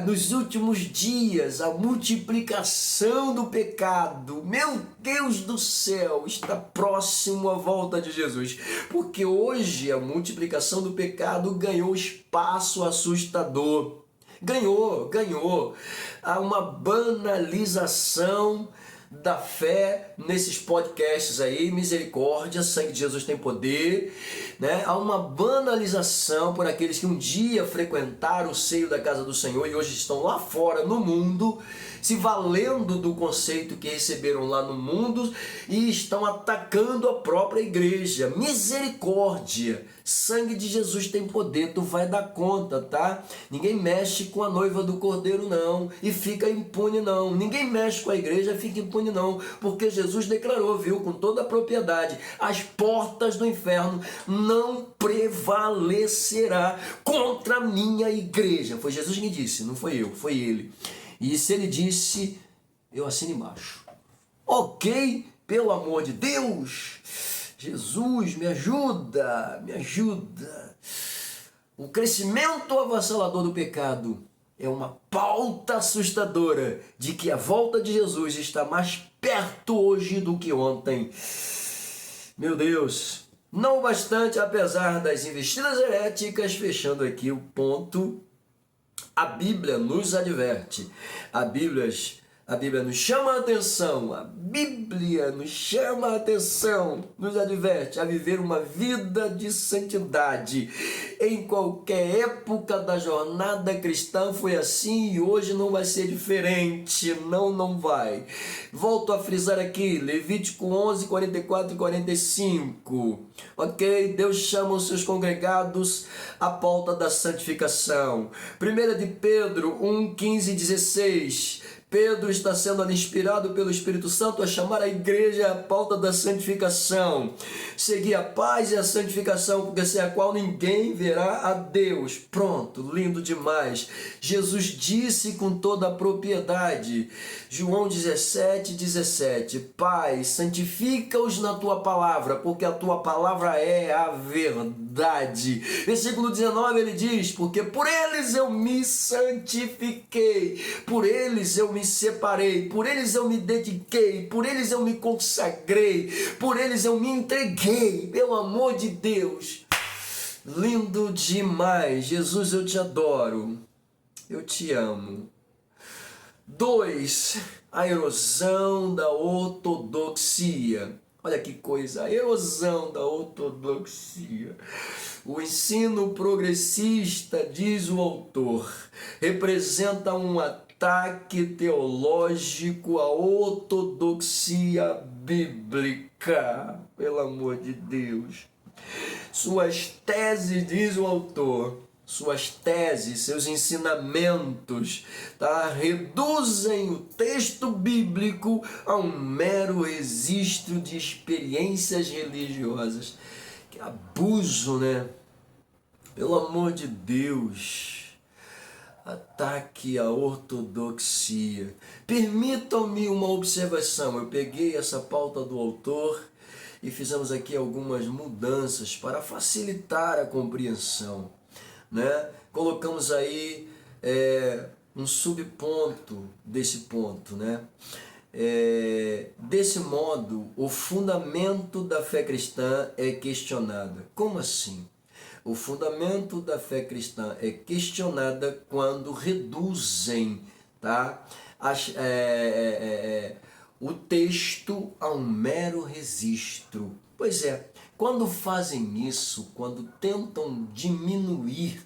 Nos últimos dias, a multiplicação do pecado, meu Deus do céu, está próximo à volta de Jesus. Porque hoje a multiplicação do pecado ganhou espaço assustador. Ganhou. Há uma banalização da fé nesses podcasts aí, misericórdia, sangue de Jesus tem poder, né? Há uma banalização por aqueles que um dia frequentaram o seio da casa do Senhor e hoje estão lá fora no mundo, se valendo do conceito que receberam lá no mundo e estão atacando a própria igreja. Misericórdia, sangue de Jesus tem poder, tu vai dar conta, tá? Ninguém mexe com a noiva do Cordeiro não, e fica impune não. Ninguém mexe com a igreja, fica impune não, porque Jesus declarou, viu, com toda a propriedade, as portas do inferno não prevalecerá contra a minha igreja. Foi Jesus que disse, não foi eu, foi ele. E se ele disse, eu assino embaixo. Ok? Pelo amor de Deus, Jesus, me ajuda. O crescimento avassalador do pecado é uma pauta assustadora de que a volta de Jesus está mais perto hoje do que ontem. Meu Deus, não bastante, apesar das investidas heréticas, fechando aqui o ponto, a Bíblia nos adverte, a Bíblia nos chama a atenção, nos adverte a viver uma vida de santidade. Em qualquer época da jornada cristã foi assim e hoje não vai ser diferente, não vai. Volto a frisar aqui, Levítico 11, 44 e 45. Ok? Deus chama os seus congregados à pauta da santificação. 1 de Pedro 1, 15 e 16. Pedro está sendo inspirado pelo Espírito Santo a chamar a igreja à pauta da santificação. Seguir a paz e a santificação, porque sem a qual ninguém verá a Deus. Pronto, lindo demais. Jesus disse com toda a propriedade. João 17:17. Pai, santifica-os na tua palavra, porque a tua palavra é a verdade. Versículo 19 ele diz, porque por eles eu me santifiquei, por eles eu me me separei, por eles eu me dediquei, por eles eu me consagrei, por eles eu me entreguei, pelo amor de Deus. Lindo demais. Jesus, eu te adoro, eu te amo. 2. A erosão da ortodoxia. Olha que coisa, a erosão da ortodoxia. O ensino progressista, diz o autor, representa um ataque teológico à ortodoxia bíblica. Pelo amor de Deus. Suas teses, diz o autor, suas teses, seus ensinamentos, tá? Reduzem o texto bíblico a um mero registro de experiências religiosas. Que abuso, né? Pelo amor de Deus. Ataque à ortodoxia. Permitam-me uma observação. Eu peguei essa pauta do autor e fizemos aqui algumas mudanças para facilitar a compreensão, né? Colocamos aí um subponto desse ponto, né? Desse modo, o fundamento da fé cristã é questionada. Como assim? O fundamento da fé cristã é questionada quando reduzem, tá? O texto a um mero registro. Pois é, quando fazem isso, quando tentam diminuir,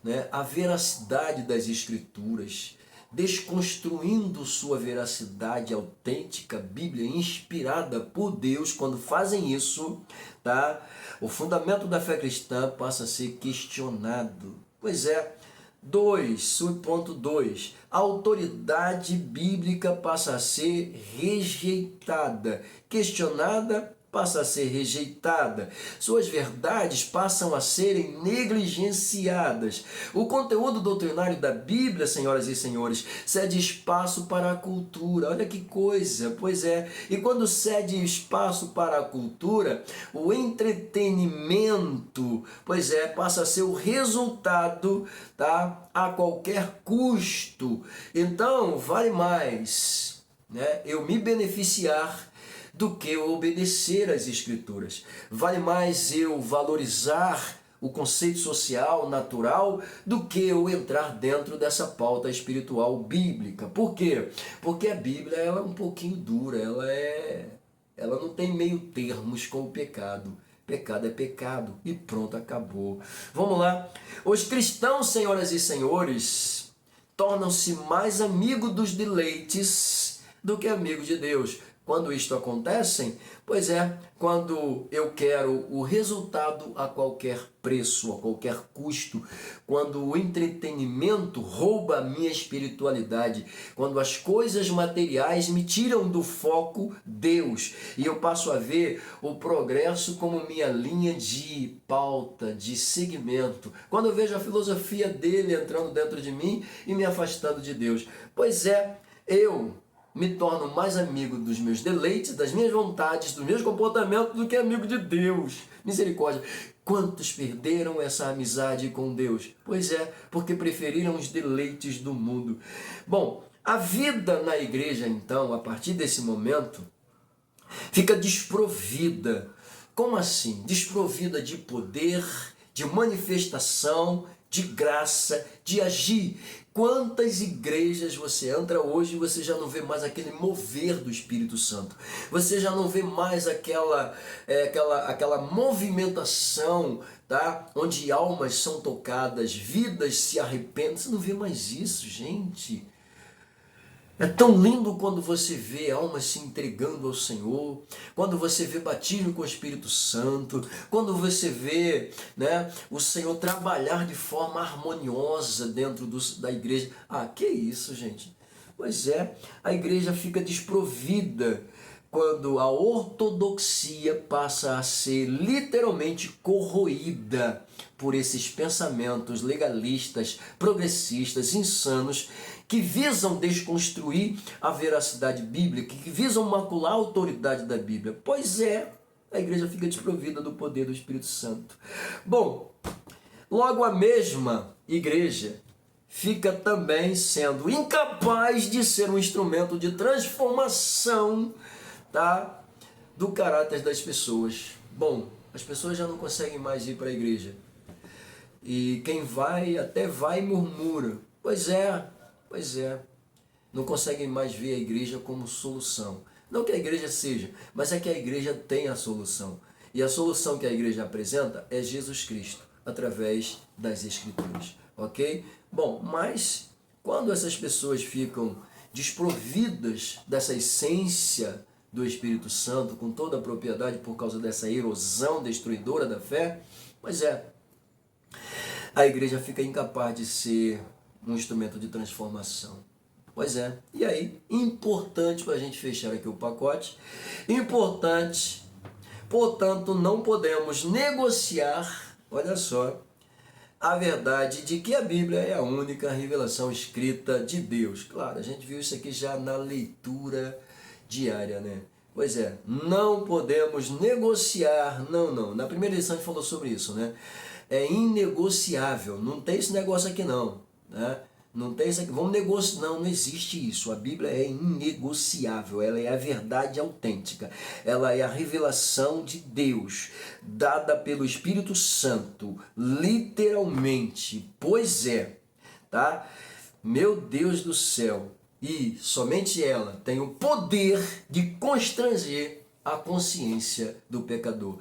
né, a veracidade das Escrituras, desconstruindo sua veracidade autêntica, Bíblia inspirada por Deus, quando fazem isso, tá? O fundamento da fé cristã passa a ser questionado. Pois é. 2, subponto 2, a autoridade bíblica passa a ser rejeitada, questionada, passa a ser rejeitada, suas verdades passam a serem negligenciadas. O conteúdo doutrinário da Bíblia, senhoras e senhores, cede espaço para a cultura. Olha que coisa, pois é. E quando cede espaço para a cultura, o entretenimento, pois é, passa a ser o resultado, tá? A qualquer custo. Então, vale mais, né, eu me beneficiar do que eu obedecer às Escrituras. Vale mais eu valorizar o conceito social, natural, do que eu entrar dentro dessa pauta espiritual bíblica. Por quê? Porque a Bíblia ela é um pouquinho dura, ela não tem meio termos com o pecado. Pecado é pecado e pronto, acabou. Vamos lá. Os cristãos, senhoras e senhores, tornam-se mais amigos dos deleites do que amigos de Deus. Quando isto acontece, pois é, quando eu quero o resultado a qualquer preço, a qualquer custo, quando o entretenimento rouba a minha espiritualidade, quando as coisas materiais me tiram do foco Deus, e eu passo a ver o progresso como minha linha de pauta, de segmento, quando eu vejo a filosofia dele entrando dentro de mim e me afastando de Deus, pois é, eu me torno mais amigo dos meus deleites, das minhas vontades, dos meus comportamentos do que amigo de Deus. Misericórdia. Quantos perderam essa amizade com Deus? Pois é, porque preferiram os deleites do mundo. Bom, a vida na igreja, então, a partir desse momento, fica desprovida. Como assim? Desprovida de poder, de manifestação, de graça, de agir. Quantas igrejas você entra hoje e você já não vê mais aquele mover do Espírito Santo? Você já não vê mais aquela movimentação, tá? Onde almas são tocadas, vidas se arrependem. Você não vê mais isso, gente. É tão lindo quando você vê almas se entregando ao Senhor, quando você vê batismo com o Espírito Santo, quando você vê, né, o Senhor trabalhar de forma harmoniosa dentro da igreja. Ah, que isso, gente? Pois é, a igreja fica desprovida quando a ortodoxia passa a ser literalmente corroída por esses pensamentos legalistas, progressistas, insanos, que visam desconstruir a veracidade bíblica, que visam macular a autoridade da Bíblia. Pois é, a igreja fica desprovida do poder do Espírito Santo. Bom, logo a mesma igreja fica também sendo incapaz de ser um instrumento de transformação, tá, do caráter das pessoas. Bom, as pessoas já não conseguem mais ir para a igreja. E quem vai, até vai e murmura. Pois é. Não conseguem mais ver a igreja como solução. Não que a igreja seja, mas é que a igreja tem a solução. E a solução que a igreja apresenta é Jesus Cristo, através das Escrituras. Ok? Bom, mas quando essas pessoas ficam desprovidas dessa essência do Espírito Santo, com toda a propriedade por causa dessa erosão destruidora da fé, pois é, a igreja fica incapaz de ser um instrumento de transformação. Pois é. E aí, importante para a gente fechar aqui o pacote, importante, portanto, não podemos negociar, olha só, a verdade de que a Bíblia é a única revelação escrita de Deus. Claro, a gente viu isso aqui já na leitura diária, né? Pois é, não podemos negociar, não. Na primeira lição a gente falou sobre isso, né? É inegociável, não tem esse negócio aqui não, né? Não tem isso aqui, vamos negociar, não existe isso, a Bíblia é inegociável, ela é a verdade autêntica, ela é a revelação de Deus, dada pelo Espírito Santo, literalmente, pois é, tá? Meu Deus do céu, e somente ela tem o poder de constranger a consciência do pecador.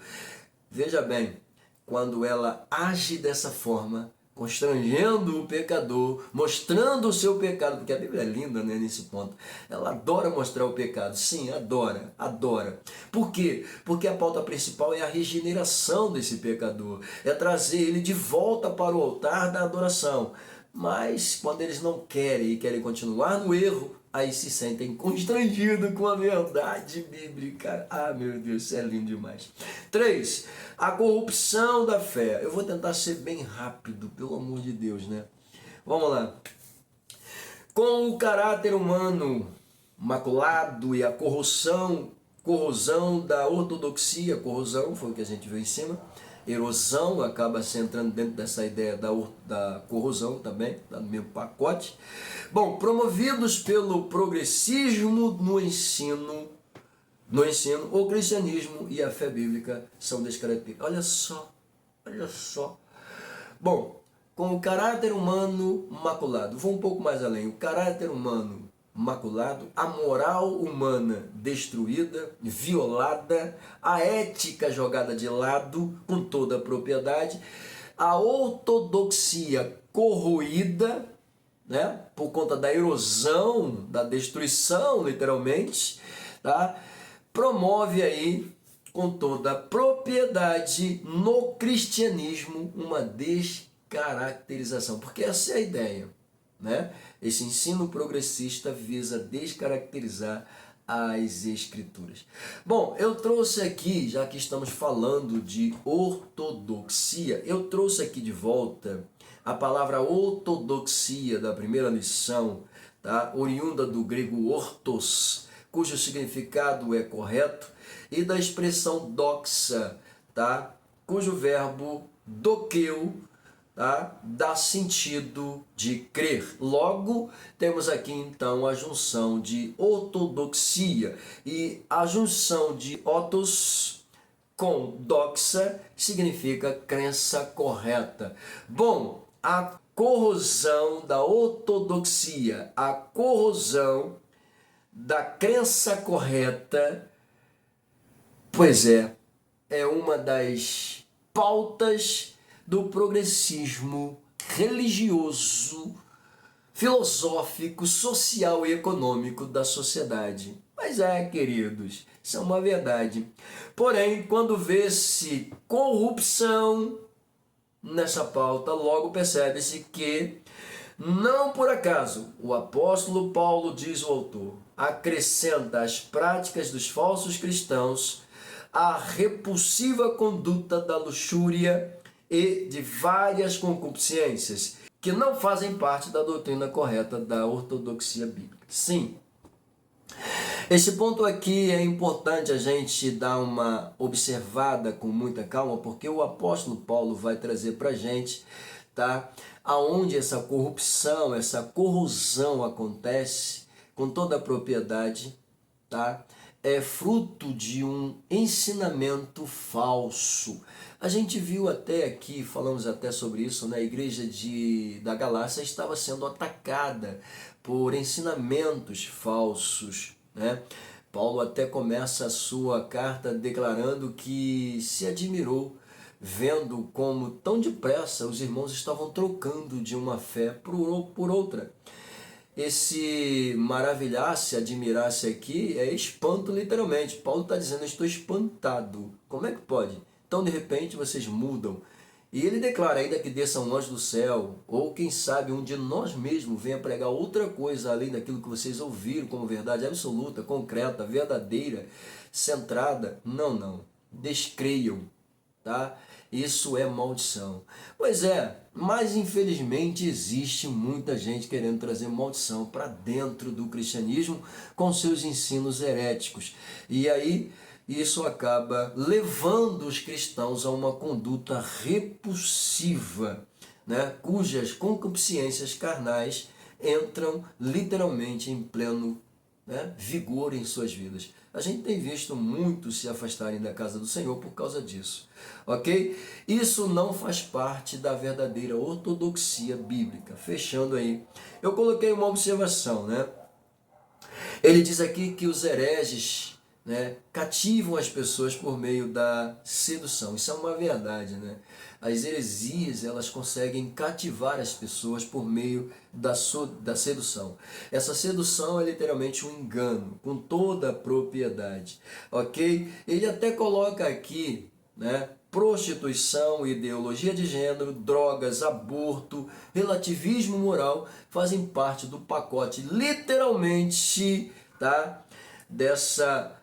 Veja bem, quando ela age dessa forma, constrangendo o pecador, mostrando o seu pecado, porque a Bíblia é linda, né, nesse ponto. Ela adora mostrar o pecado, sim, adora. Por quê? Porque a pauta principal é a regeneração desse pecador, é trazer ele de volta para o altar da adoração. Mas quando eles não querem e querem continuar no erro, aí se sentem constrangidos com a verdade bíblica. Ah, meu Deus, isso é lindo demais. 3. A corrupção da fé. Eu vou tentar ser bem rápido, pelo amor de Deus, né? Vamos lá. Com o caráter humano maculado e a corrosão da ortodoxia, corrosão foi o que a gente viu em cima, erosão acaba se entrando dentro dessa ideia da corrosão também, tá no mesmo pacote. Bom, promovidos pelo progressismo no ensino, o cristianismo e a fé bíblica são descaracterizados. Olha só. Bom, com o caráter humano maculado, vou um pouco mais além, o caráter humano maculado, a moral humana destruída, violada, a ética jogada de lado com toda a propriedade, a ortodoxia corroída, né, por conta da erosão, da destruição, literalmente, tá? Promove aí com toda a propriedade no cristianismo uma descaracterização, porque essa é a ideia, né? Esse ensino progressista visa descaracterizar as Escrituras. Bom, eu trouxe aqui, já que estamos falando de ortodoxia, eu trouxe aqui de volta a palavra ortodoxia da primeira lição, tá? Oriunda do grego ortos, cujo significado é correto, e da expressão doxa, tá? Cujo verbo dokeu, tá? Dá sentido de crer. Logo, temos aqui então a junção de ortodoxia, e a junção de otos com doxa significa crença correta. Bom, a corrosão da ortodoxia, a corrosão da crença correta, pois é uma das pautas do progressismo religioso, filosófico, social e econômico da sociedade. Mas queridos, isso é uma verdade. Porém, quando vê-se corrupção nessa pauta, logo percebe-se que, não por acaso, o apóstolo Paulo, diz o autor, acrescenta às práticas dos falsos cristãos a repulsiva conduta da luxúria e de várias concupiscências que não fazem parte da doutrina correta da ortodoxia bíblica. Sim, esse ponto aqui é importante a gente dar uma observada com muita calma, porque o apóstolo Paulo vai trazer para a gente, tá, aonde essa corrupção, essa corrosão acontece com toda a propriedade, tá? É fruto de um ensinamento falso. A gente viu até aqui, falamos até sobre isso, né? A igreja da Galácia estava sendo atacada por ensinamentos falsos, né? Paulo até começa a sua carta declarando que se admirou vendo como tão depressa os irmãos estavam trocando de uma fé por outra. Esse maravilhar-se, admirar-se aqui é espanto literalmente. Paulo está dizendo, eu estou espantado. Como é que pode? Então de repente vocês mudam. E ele declara, ainda que desça um anjo do céu, ou quem sabe um de nós mesmos venha pregar outra coisa além daquilo que vocês ouviram como verdade absoluta, concreta, verdadeira, centrada. Não. Descreiam, tá? Isso é maldição. Pois é, mas infelizmente existe muita gente querendo trazer maldição para dentro do cristianismo com seus ensinos heréticos. E aí isso acaba levando os cristãos a uma conduta repulsiva, né, cujas concupiscências carnais entram literalmente em pleno, né, vigor em suas vidas. A gente tem visto muitos se afastarem da casa do Senhor por causa disso, ok? Isso não faz parte da verdadeira ortodoxia bíblica. Fechando aí, eu coloquei uma observação, né? Ele diz aqui que os hereges, né, cativam as pessoas por meio da sedução. Isso é uma verdade, né? As heresias, elas conseguem cativar as pessoas por meio da sedução. Essa sedução é literalmente um engano, com toda a propriedade, ok? Ele até coloca aqui, né, prostituição, ideologia de gênero, drogas, aborto, relativismo moral fazem parte do pacote, literalmente, tá, dessa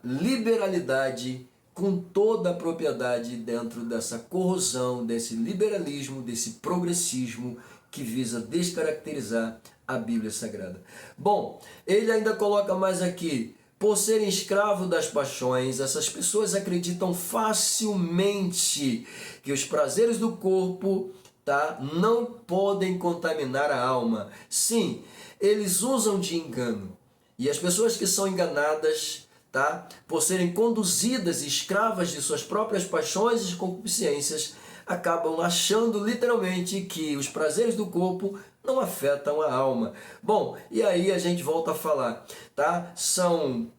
liberalidade com toda a propriedade dentro dessa corrosão, desse liberalismo, desse progressismo que visa descaracterizar a Bíblia Sagrada. Bom, ele ainda coloca mais aqui, por serem escravos das paixões, essas pessoas acreditam facilmente que os prazeres do corpo, tá, não podem contaminar a alma. Sim, eles usam de engano. E as pessoas que são enganadas, tá, por serem conduzidas escravas de suas próprias paixões e concupiscências, acabam achando literalmente que os prazeres do corpo não afetam a alma. Bom, e aí a gente volta a falar, tá? São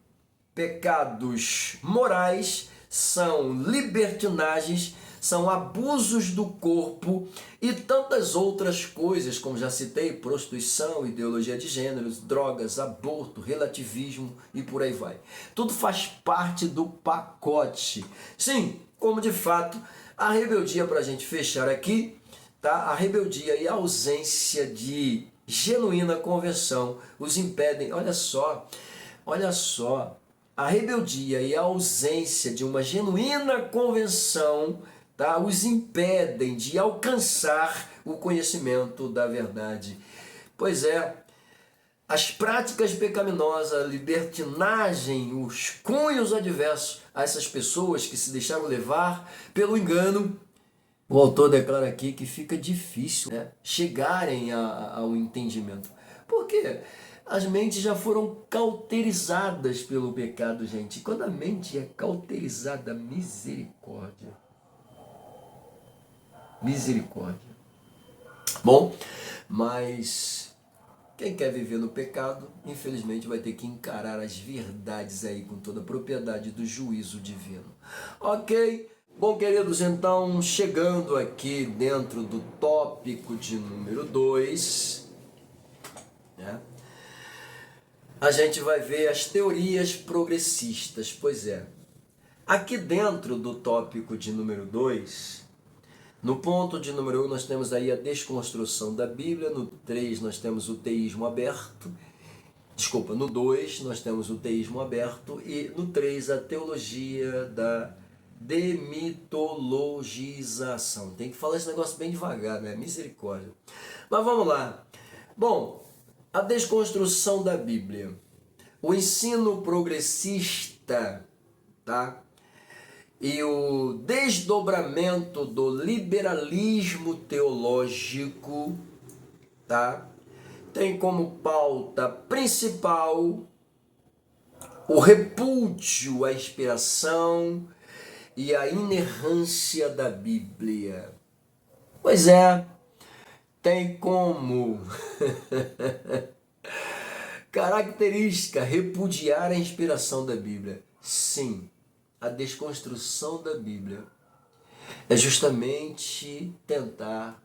pecados morais, são libertinagens, são abusos do corpo e tantas outras coisas, como já citei, prostituição, ideologia de gêneros, drogas, aborto, relativismo e por aí vai. Tudo faz parte do pacote. Sim, como de fato, a rebeldia, para a gente fechar aqui, tá? A rebeldia e a ausência de genuína conversão os impedem, olha só, a rebeldia e a ausência de uma genuína conversão, tá, os impedem de alcançar o conhecimento da verdade. Pois é, as práticas pecaminosas, a libertinagem, os cunhos adversos a essas pessoas que se deixaram levar pelo engano, o autor declara aqui que fica difícil, né, chegarem ao entendimento. Por quê? As mentes já foram cauterizadas pelo pecado, gente. E quando a mente é cauterizada, misericórdia. Misericórdia. Bom, mas quem quer viver no pecado, infelizmente vai ter que encarar as verdades aí com toda a propriedade do juízo divino. Ok? Bom, queridos, então, chegando aqui dentro do tópico de número 2, né? A gente vai ver as teorias progressistas. Pois é, aqui dentro do tópico de número 2, no ponto de número 1 nós temos aí a desconstrução da Bíblia, no 3 nós temos o teísmo aberto, no 2 nós temos o teísmo aberto e no 3 a teologia da demitologização. Tem que falar esse negócio bem devagar, né? Misericórdia. Mas vamos lá. Bom, a desconstrução da Bíblia. O ensino progressista, tá? e o desdobramento do liberalismo teológico, tá? Tem como pauta principal o repúdio à inspiração e à inerrância da Bíblia. Pois é, tem como característica repudiar a inspiração da Bíblia. Sim, a desconstrução da Bíblia é justamente tentar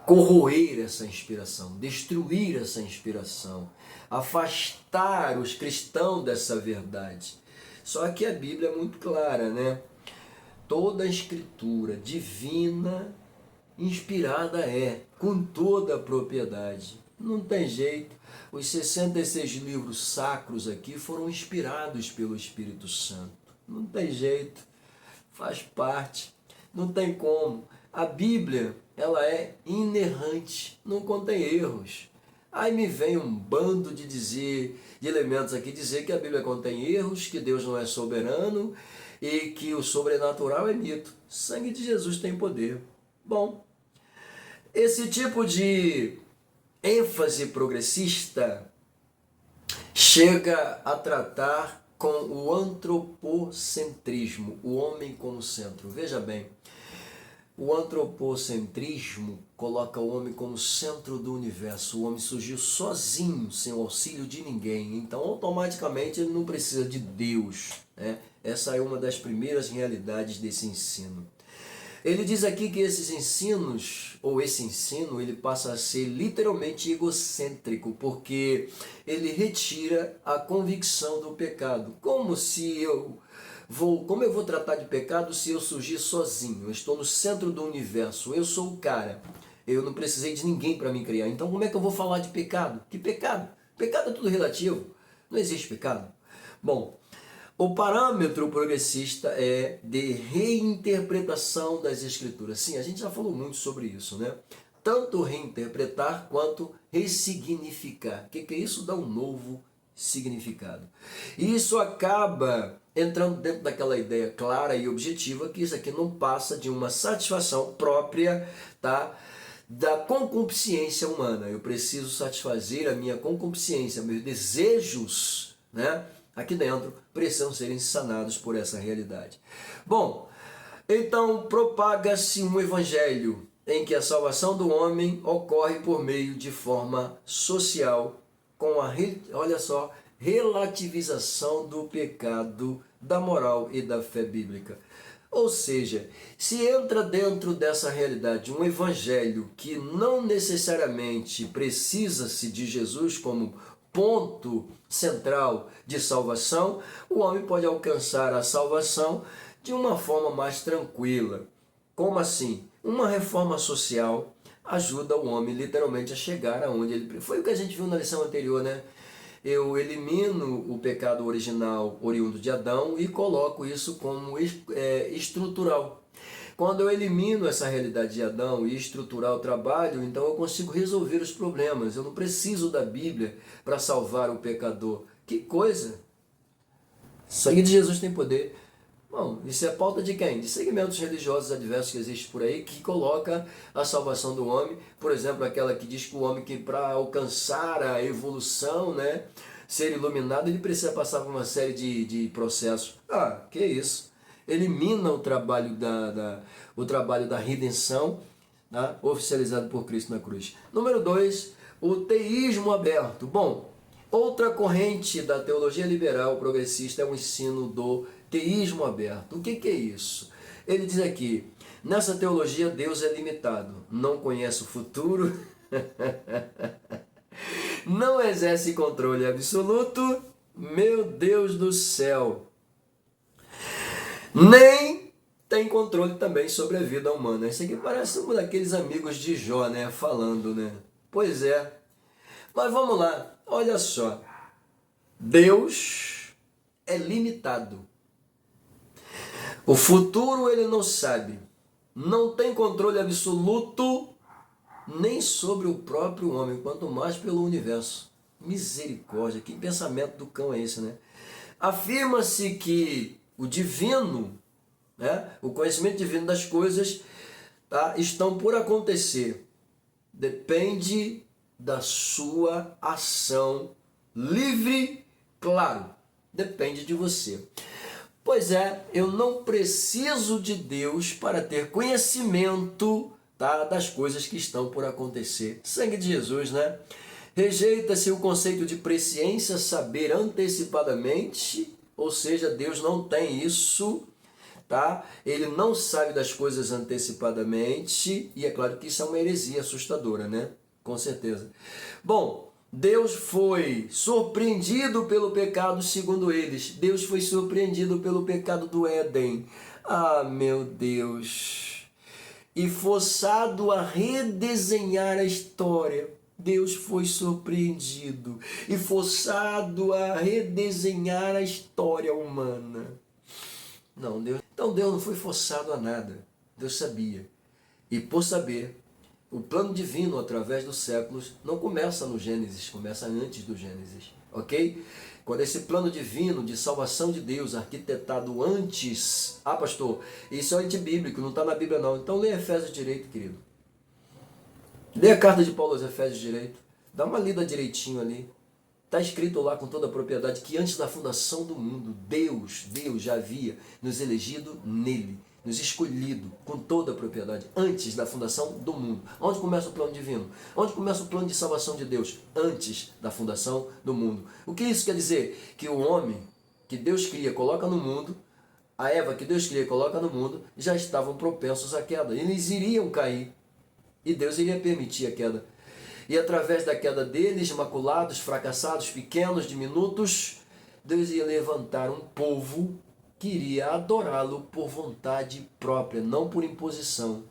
corroer essa inspiração, destruir essa inspiração, afastar os cristãos dessa verdade. Só que a Bíblia é muito clara, né? Toda a escritura divina, inspirada é, com toda a propriedade. Não tem jeito. Os 66 livros sacros aqui foram inspirados pelo Espírito Santo. Não tem jeito. Faz parte. Não tem como. A Bíblia, ela é inerrante, não contém erros. Aí me vem um bando de elementos aqui dizer que a Bíblia contém erros, que Deus não é soberano e que o sobrenatural é mito. O sangue de Jesus tem poder. Bom, esse tipo de ênfase progressista chega a tratar com o antropocentrismo, o homem como centro. Veja bem, o antropocentrismo coloca o homem como centro do universo. O homem surgiu sozinho, sem o auxílio de ninguém. Então, automaticamente, ele não precisa de Deus, né? Essa é uma das primeiras realidades desse ensino. Ele diz aqui que esses ensinos, ou esse ensino, ele passa a ser literalmente egocêntrico, porque ele retira a convicção do pecado. Como eu vou tratar de pecado se eu surgir sozinho? Eu estou no centro do universo, eu sou o cara. Eu não precisei de ninguém para me criar. Então como é que eu vou falar de pecado? Que pecado? Pecado é tudo relativo. Não existe pecado. Bom, o parâmetro progressista é de reinterpretação das escrituras. Sim, a gente já falou muito sobre isso, né? Tanto reinterpretar quanto ressignificar. O que é isso? Dá um novo significado. E isso acaba entrando dentro daquela ideia clara e objetiva que isso aqui não passa de uma satisfação própria, tá, da concupiscência humana. Eu preciso satisfazer a minha concupiscência, meus desejos, né, aqui dentro precisam serem sanados por essa realidade. Bom, então propaga-se um evangelho em que a salvação do homem ocorre por meio de forma social, com a, olha só, relativização do pecado, da moral e da fé bíblica. Ou seja, se entra dentro dessa realidade um evangelho que não necessariamente precisa-se de Jesus como ponto central de salvação, o homem pode alcançar a salvação de uma forma mais tranquila. Como assim? Uma reforma social ajuda o homem literalmente a chegar aonde ele... Foi o que a gente viu na lição anterior, né? Eu elimino o pecado original oriundo de Adão e coloco isso como estrutural. Quando eu elimino essa realidade de Adão e estruturar o trabalho, então eu consigo resolver os problemas. Eu não preciso da Bíblia para salvar o pecador. Que coisa! O sangue de Jesus tem poder. Bom, isso é pauta de quem? De segmentos religiosos adversos que existem por aí, que coloca a salvação do homem, por exemplo, aquela que diz que o homem que para alcançar a evolução, né, ser iluminado, ele precisa passar por uma série de processos. Ah, que isso? Elimina o trabalho da redenção, tá, oficializado por Cristo na cruz. Número 2, o teísmo aberto. Bom, outra corrente da teologia liberal progressista é o ensino do teísmo aberto. O que é isso? Ele diz aqui, nessa teologia Deus é limitado, não conhece o futuro, não exerce controle absoluto, meu Deus do céu, nem tem controle também sobre a vida humana. Isso aqui parece um daqueles amigos de Jó, né, falando, né? Pois é, mas vamos lá, olha só, Deus é limitado. O futuro ele não sabe, não tem controle absoluto nem sobre o próprio homem, quanto mais pelo universo. Misericórdia, que pensamento do cão é esse, né? Afirma-se que o divino né? O conhecimento divino das coisas, tá, estão por acontecer. Depende da sua ação livre, claro. Depende de você. Pois é, eu não preciso de Deus para ter conhecimento, tá, das coisas que estão por acontecer. Sangue de Jesus, né? Rejeita-se o conceito de presciência, saber antecipadamente, ou seja, Deus não tem isso, tá? Ele não sabe das coisas antecipadamente, e é claro que isso é uma heresia assustadora, né? Com certeza. Bom, Deus foi surpreendido pelo pecado, segundo eles. Deus foi surpreendido pelo pecado do Éden. Ah, meu Deus! E forçado a redesenhar a história. Deus foi surpreendido e forçado a redesenhar a história humana. Não, Deus não foi forçado a nada. Deus sabia. E por saber, o plano divino através dos séculos não começa no Gênesis, começa antes do Gênesis, ok? Quando esse plano divino de salvação de Deus, arquitetado antes... Ah, pastor, isso é antibíblico, não está na Bíblia não. Então lê Efésios direito, querido. Lê a carta de Paulo aos Efésios direito. Dá uma lida direitinho ali. Está escrito lá com toda a propriedade que antes da fundação do mundo, Deus já havia nos elegido nele, nos escolhido com toda a propriedade, antes da fundação do mundo. Onde começa o plano divino? Onde começa o plano de salvação de Deus? Antes da fundação do mundo. O que isso quer dizer? Que o homem que Deus cria, coloca no mundo, a Eva que Deus cria, coloca no mundo, já estavam propensos à queda. Eles iriam cair e Deus iria permitir a queda. E através da queda deles, maculados, fracassados, pequenos, diminutos, Deus ia levantar um povo que iria adorá-lo por vontade própria, não por imposição.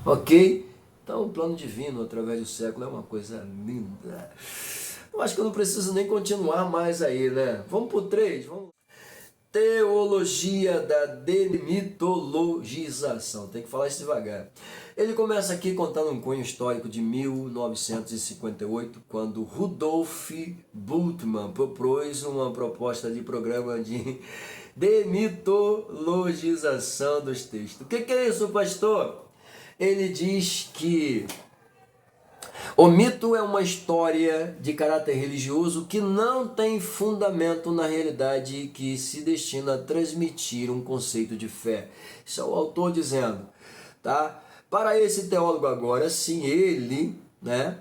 Ok? Então o plano divino através do século é uma coisa linda. Eu acho que eu não preciso nem continuar mais aí, né? Vamos para o 3, vamos. Teologia da demitologização. Tem que falar isso devagar. Ele começa aqui contando um cunho histórico de 1958, quando Rudolf Bultmann propôs uma proposta de programa de demitologização dos textos. O que é isso, pastor? Ele diz que o mito é uma história de caráter religioso que não tem fundamento na realidade e que se destina a transmitir um conceito de fé. Isso é o autor dizendo, tá? Para esse teólogo agora, sim, ele, né,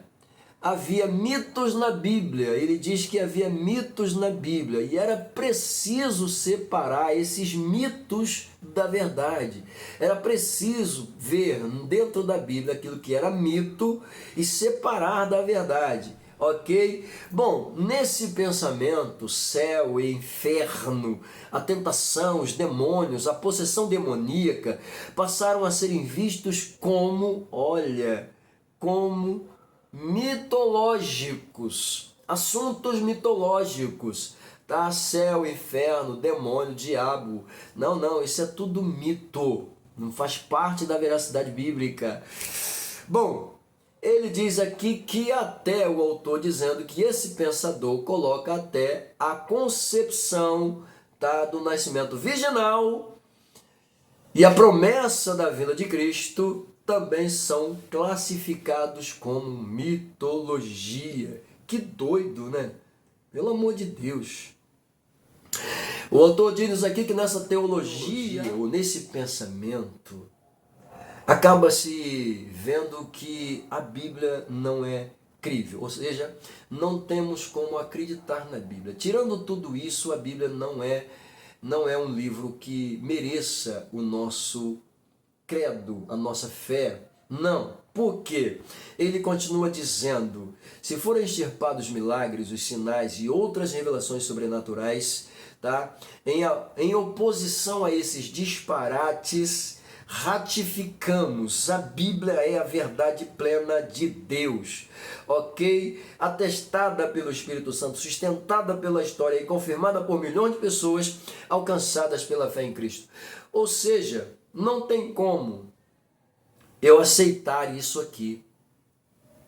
havia mitos na Bíblia. Ele diz que havia mitos na Bíblia e era preciso separar esses mitos da verdade. Era preciso ver dentro da Bíblia aquilo que era mito e separar da verdade. Ok? Bom, nesse pensamento, céu e inferno, a tentação, os demônios, a possessão demoníaca passaram a serem vistos como, olha, como mitológicos, assuntos mitológicos, tá? Céu, inferno, demônio, diabo. Não, isso é tudo mito, não faz parte da veracidade bíblica. Bom, ele diz aqui que até o autor dizendo que esse pensador coloca até a concepção, tá, do nascimento virginal e a promessa da vinda de Cristo também são classificados como mitologia. Que doido, né? Pelo amor de Deus. O autor diz aqui que nessa teologia, ou nesse pensamento, acaba-se vendo que a Bíblia não é crível, ou seja, não temos como acreditar na Bíblia. Tirando tudo isso, a Bíblia não é um livro que mereça o nosso credo, a nossa fé. Não. Por quê? Ele continua dizendo, se forem extirpados os milagres, os sinais e outras revelações sobrenaturais, tá? Em oposição a esses disparates, ratificamos, a Bíblia é a verdade plena de Deus, ok? Atestada pelo Espírito Santo, sustentada pela história e confirmada por milhões de pessoas alcançadas pela fé em Cristo. Ou seja, não tem como eu aceitar isso aqui,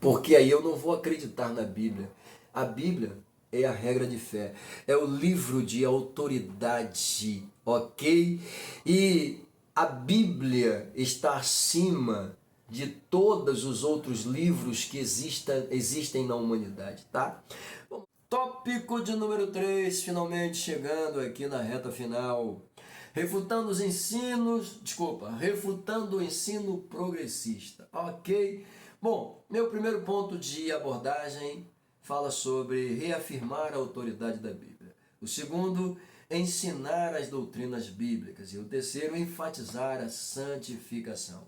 porque aí eu não vou acreditar na Bíblia. A Bíblia é a regra de fé, é o livro de autoridade, ok? E a Bíblia está acima de todos os outros livros que existem na humanidade, tá? Tópico de número 3, finalmente chegando aqui na reta final. Refutando o ensino progressista, ok? Bom, meu primeiro ponto de abordagem fala sobre reafirmar a autoridade da Bíblia. O segundo, ensinar as doutrinas bíblicas. E o terceiro, enfatizar a santificação.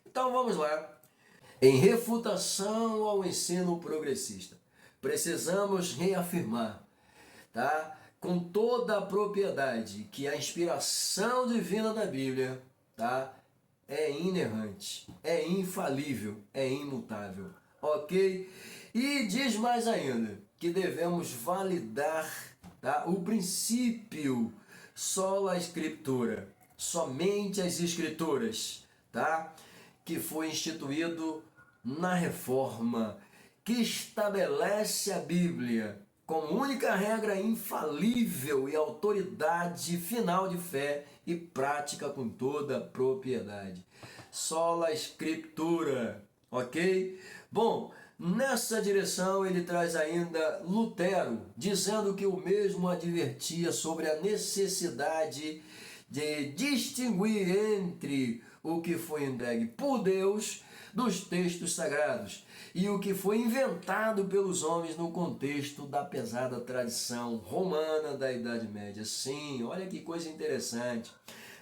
Então vamos lá. Em refutação ao ensino progressista, precisamos reafirmar, tá? Com toda a propriedade, que a inspiração divina da Bíblia, tá? É inerrante, é infalível, é imutável, ok? E diz mais ainda que devemos validar, tá? O princípio sola escritura, somente as escrituras, tá? Que foi instituído na reforma, que estabelece a Bíblia como única regra infalível e autoridade final de fé e prática com toda propriedade. Sola Escritura, ok? Bom, nessa direção ele traz ainda Lutero, dizendo que o mesmo advertia sobre a necessidade de distinguir entre o que foi entregue por Deus dos textos sagrados e o que foi inventado pelos homens no contexto da pesada tradição romana da Idade Média. Sim, olha que coisa interessante.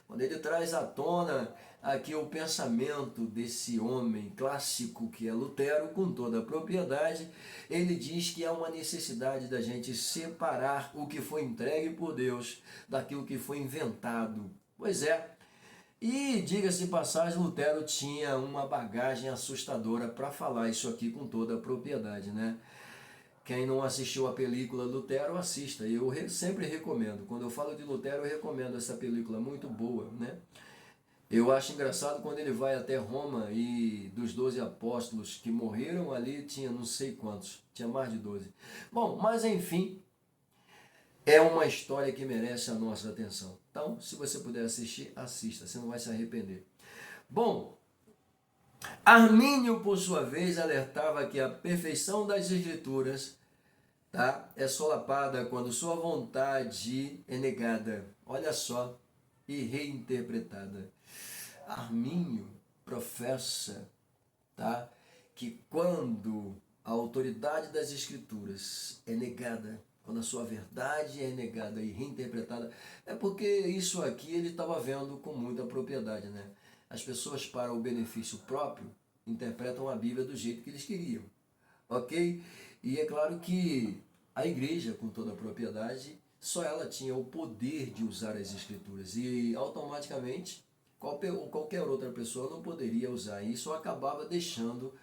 Quando ele traz à tona aqui o pensamento desse homem clássico que é Lutero, com toda a propriedade, ele diz que há uma necessidade da gente separar o que foi entregue por Deus daquilo que foi inventado. Pois é. E, diga-se de passagem, Lutero tinha uma bagagem assustadora para falar isso aqui com toda a propriedade, né? Quem não assistiu a película Lutero, assista. Eu sempre recomendo. Quando eu falo de Lutero, eu recomendo essa película, muito boa, né? Eu acho engraçado quando ele vai até Roma e dos 12 apóstolos que morreram ali, tinha não sei quantos, tinha mais de 12. Bom, mas enfim, é uma história que merece a nossa atenção. Então, se você puder assistir, assista, você não vai se arrepender. Bom, Armínio, por sua vez, alertava que a perfeição das Escrituras, tá, é solapada quando sua vontade é negada. Olha só, e reinterpretada. Armínio professa, tá, que quando a autoridade das Escrituras é negada, quando a sua verdade é negada e reinterpretada, é porque isso aqui ele estava vendo com muita propriedade, né? As pessoas, para o benefício próprio, interpretam a Bíblia do jeito que eles queriam, ok? E é claro que a igreja, com toda a propriedade, só ela tinha o poder de usar as Escrituras e automaticamente qualquer outra pessoa não poderia usar. Isso acabava deixando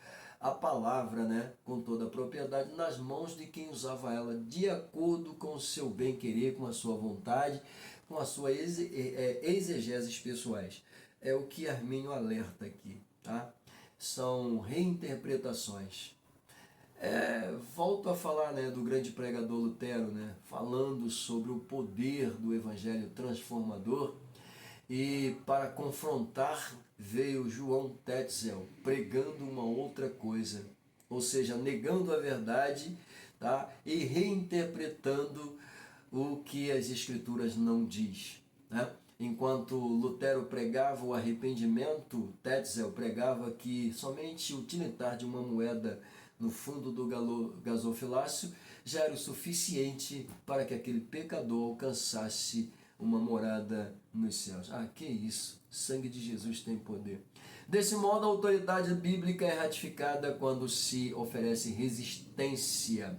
a palavra, né, com toda a propriedade, nas mãos de quem usava ela de acordo com o seu bem-querer, com a sua vontade, com a sua exegeses pessoais. É o que Armínio alerta aqui, tá? São reinterpretações. Volto a falar, né, do grande pregador Lutero, né, falando sobre o poder do evangelho transformador. E para confrontar veio João Tetzel pregando uma outra coisa, ou seja, negando a verdade, tá? E reinterpretando o que as Escrituras não diz, né? Enquanto Lutero pregava o arrependimento, Tetzel pregava que somente o tilitar de uma moeda no fundo do gasofilácio já era o suficiente para que aquele pecador alcançasse uma morada nos céus. Ah, que isso! Sangue de Jesus tem poder. Desse modo, a autoridade bíblica é ratificada quando se oferece resistência.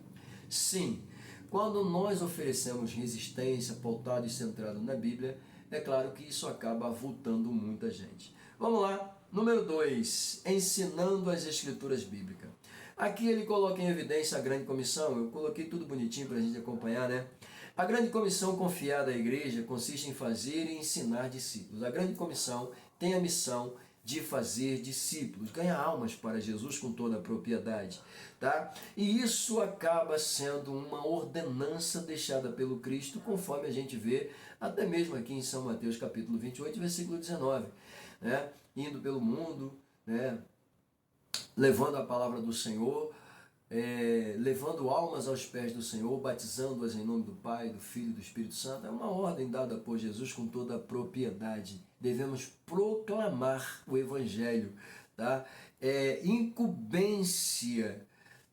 Sim, quando nós oferecemos resistência pautada e centrada na Bíblia, é claro que isso acaba avultando muita gente. Vamos lá. Número 2. Ensinando as Escrituras Bíblicas. Aqui ele coloca em evidência a grande comissão. Eu coloquei tudo bonitinho para a gente acompanhar, né? A grande comissão confiada à igreja consiste em fazer e ensinar discípulos. A grande comissão tem a missão de fazer discípulos, ganhar almas para Jesus com toda a propriedade, tá? E isso acaba sendo uma ordenança deixada pelo Cristo, conforme a gente vê até mesmo aqui em São Mateus capítulo 28, versículo 19, né? Indo pelo mundo, né? Levando a palavra do Senhor, levando almas aos pés do Senhor, batizando-as em nome do Pai, do Filho e do Espírito Santo. É uma ordem dada por Jesus com toda a propriedade. Devemos proclamar o Evangelho, tá? É incumbência,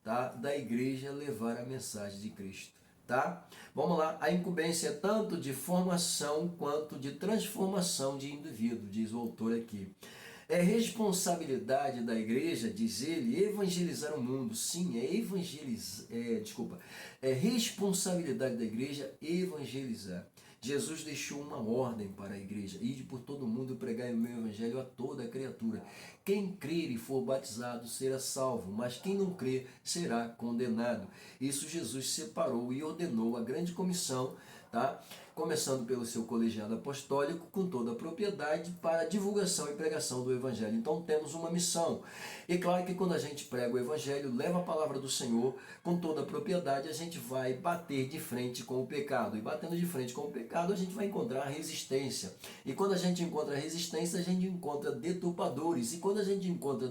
tá, da igreja levar a mensagem de Cristo, tá? Vamos lá, a incumbência é tanto de formação quanto de transformação de indivíduo, diz o autor aqui. É responsabilidade da igreja, diz ele, evangelizar o mundo. Sim, é responsabilidade da igreja evangelizar. Jesus deixou uma ordem para a igreja: ide por todo mundo e pregai o meu evangelho a toda criatura. Quem crer e for batizado será salvo, mas quem não crer será condenado. Isso Jesus separou e ordenou a grande comissão, tá? Começando pelo seu colegiado apostólico, com toda a propriedade para a divulgação e pregação do Evangelho. Então temos uma missão. E claro que quando a gente prega o Evangelho, leva a palavra do Senhor com toda a propriedade, a gente vai bater de frente com o pecado. E batendo de frente com o pecado, a gente vai encontrar resistência. E quando a gente encontra resistência, a gente encontra deturpadores. E quando a gente encontra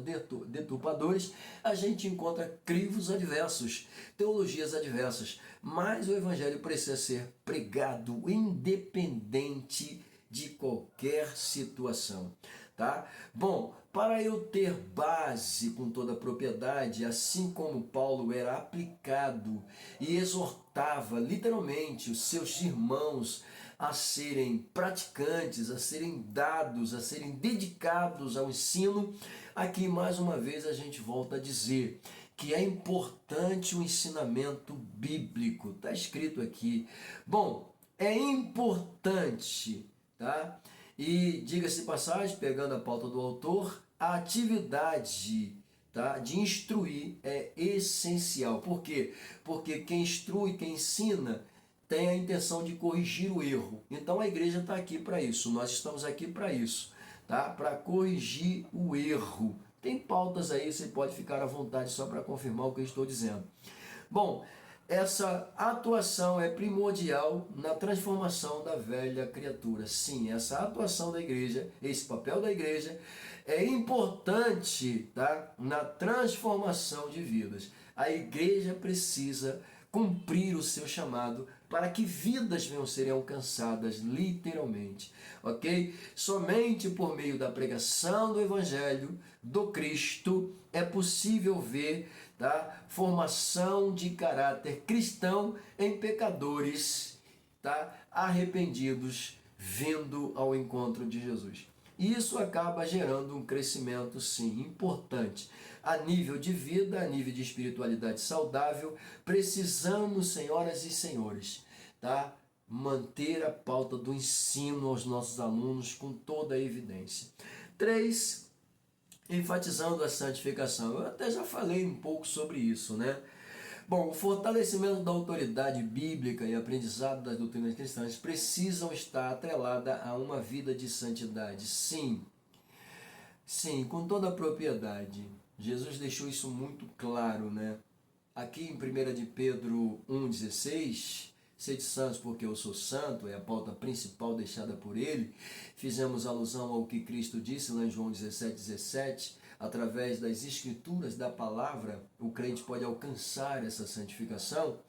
deturpadores, a gente encontra crivos adversos, teologias adversas. Mas o Evangelho precisa ser pregado independente de qualquer situação, tá? Bom, para eu ter base com toda a propriedade, assim como Paulo era aplicado e exortava literalmente os seus irmãos a serem praticantes, a serem dados, a serem dedicados ao ensino, aqui mais uma vez a gente volta a dizer que é importante o ensinamento bíblico. Está escrito aqui. Bom, é importante, tá? E diga-se de passagem, pegando a pauta do autor, a atividade, tá, de instruir é essencial. Por quê? Porque quem instrui, quem ensina, tem a intenção de corrigir o erro. Então a igreja está aqui para isso, nós estamos aqui para isso, tá? Para corrigir o erro. Tem pautas aí, você pode ficar à vontade só para confirmar o que eu estou dizendo. Bom, essa atuação é primordial na transformação da velha criatura. Sim, essa atuação da igreja, esse papel da igreja é importante, tá, na transformação de vidas. A igreja precisa cumprir o seu chamado para que vidas venham serem alcançadas literalmente, ok? Somente por meio da pregação do Evangelho do Cristo é possível ver, tá, formação de caráter cristão em pecadores, tá, arrependidos, vindo ao encontro de Jesus. E isso acaba gerando um crescimento, sim, importante. A nível de vida, a nível de espiritualidade saudável, precisamos, senhoras e senhores, tá, manter a pauta do ensino aos nossos alunos com toda a evidência. 3, enfatizando a santificação. Eu até já falei um pouco sobre isso, né? Bom, o fortalecimento da autoridade bíblica e aprendizado das doutrinas cristãs precisam estar atrelada a uma vida de santidade. Sim, com toda a propriedade. Jesus deixou isso muito claro, né? Aqui em 1 de Pedro 1,16, sede santos porque eu sou santo, é a pauta principal deixada por ele. Fizemos alusão ao que Cristo disse lá em João 17,17. Através das escrituras, da palavra, o crente pode alcançar essa santificação,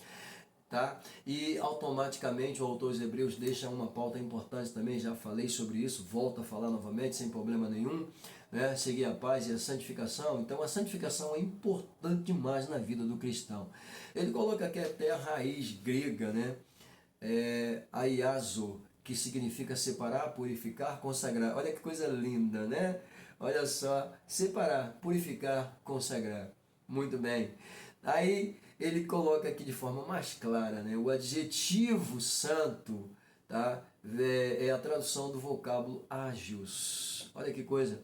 tá? E automaticamente o autor dos Hebreus deixa uma pauta importante também, já falei sobre isso, volto a falar novamente, sem problema nenhum, né? Seguir a paz e a santificação. Então a santificação é importante demais na vida do cristão. Ele coloca aqui até a raiz grega, né? Aiazo, que significa separar, purificar, consagrar. Olha que coisa linda, né? Olha só, separar, purificar, consagrar. Muito bem. Aí ele coloca aqui de forma mais clara, né? O adjetivo santo, tá? É a tradução do vocábulo ágios. Olha que coisa.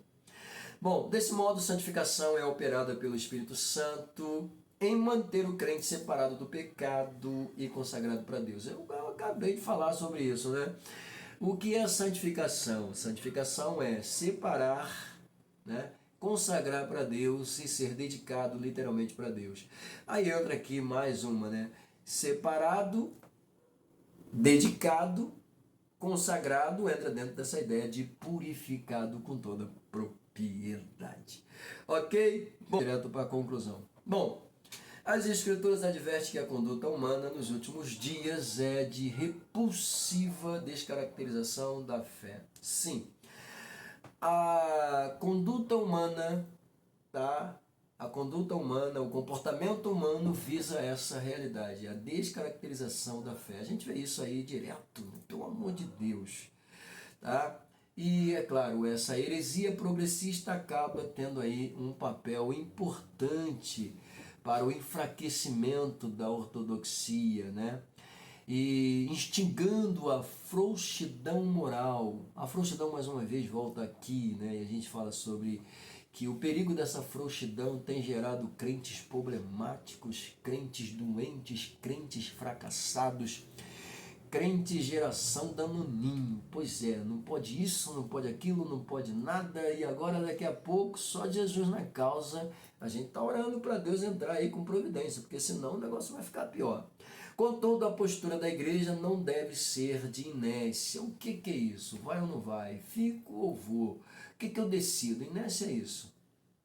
Bom, desse modo, santificação é operada pelo Espírito Santo em manter o crente separado do pecado e consagrado para Deus. Eu acabei de falar sobre isso, né? O que é santificação? Santificação é separar, né? Consagrar para Deus e ser dedicado literalmente para Deus. Aí entra aqui mais uma, né? Separado, dedicado, consagrado, entra dentro dessa ideia de purificado com toda propriedade. Ok? Bom, direto para a conclusão. Bom, as Escrituras advertem que a conduta humana nos últimos dias é de repulsiva descaracterização da fé. Sim, a conduta humana, tá? A conduta humana, o comportamento humano visa essa realidade, a descaracterização da fé. A gente vê isso aí direto, pelo amor de Deus, tá? E é claro, essa heresia progressista acaba tendo aí um papel importante para o enfraquecimento da ortodoxia, né? E instigando a frouxidão moral. A frouxidão, mais uma vez, volta aqui, né? E a gente fala sobre que o perigo dessa frouxidão tem gerado crentes problemáticos, crentes doentes, crentes fracassados, crente geração danoninho. Pois é, não pode isso, não pode aquilo, não pode nada, e agora daqui a pouco só Jesus na causa. A gente está orando para Deus entrar aí com providência, porque senão o negócio vai ficar pior. Contudo, a postura da igreja não deve ser de inércia. O que é isso? Vai ou não vai? Fico ou vou? O que eu decido? Inércia é isso.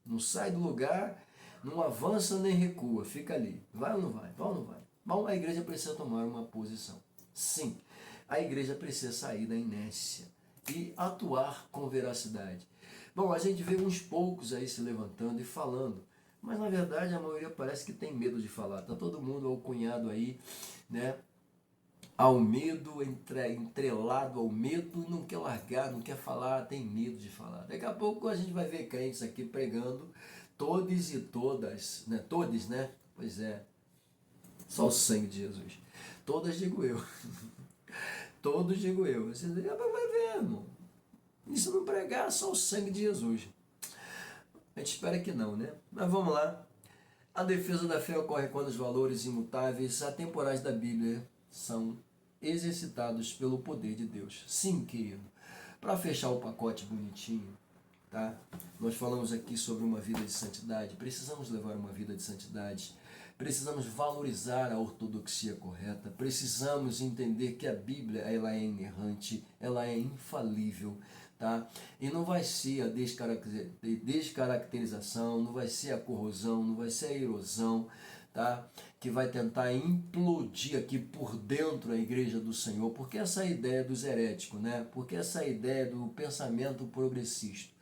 Não sai do lugar, não avança nem recua, fica ali. Vai ou não vai? Vai ou não vai? Bom, a igreja precisa tomar uma posição. Sim, a igreja precisa sair da inércia e atuar com veracidade. Bom, a gente vê uns poucos aí se levantando e falando, mas na verdade a maioria parece que tem medo de falar. Está todo mundo alcunhado aí, né? Ao medo, entrelado ao medo, não quer largar, não quer falar, tem medo de falar. Daqui a pouco a gente vai ver crentes aqui pregando, todos e todas, né? Todos, né? Pois é, só o sangue de Jesus. Todas digo eu. Todos digo eu. Você vai ver, irmão. E se não pregar, só o sangue de Jesus. A gente espera que não, né? Mas vamos lá. A defesa da fé ocorre quando os valores imutáveis, atemporais da Bíblia, são exercitados pelo poder de Deus. Sim, querido. Para fechar o pacote bonitinho, tá? Nós falamos aqui sobre uma vida de santidade. Precisamos levar uma vida de santidade. Precisamos valorizar a ortodoxia correta. Precisamos entender que a Bíblia ela é inerrante, ela é infalível, tá? E não vai ser a descaracterização, não vai ser a corrosão, não vai ser a erosão, tá? Que vai tentar implodir aqui por dentro a igreja do Senhor, porque essa é a ideia dos heréticos, né? Porque essa é a ideia do pensamento progressista.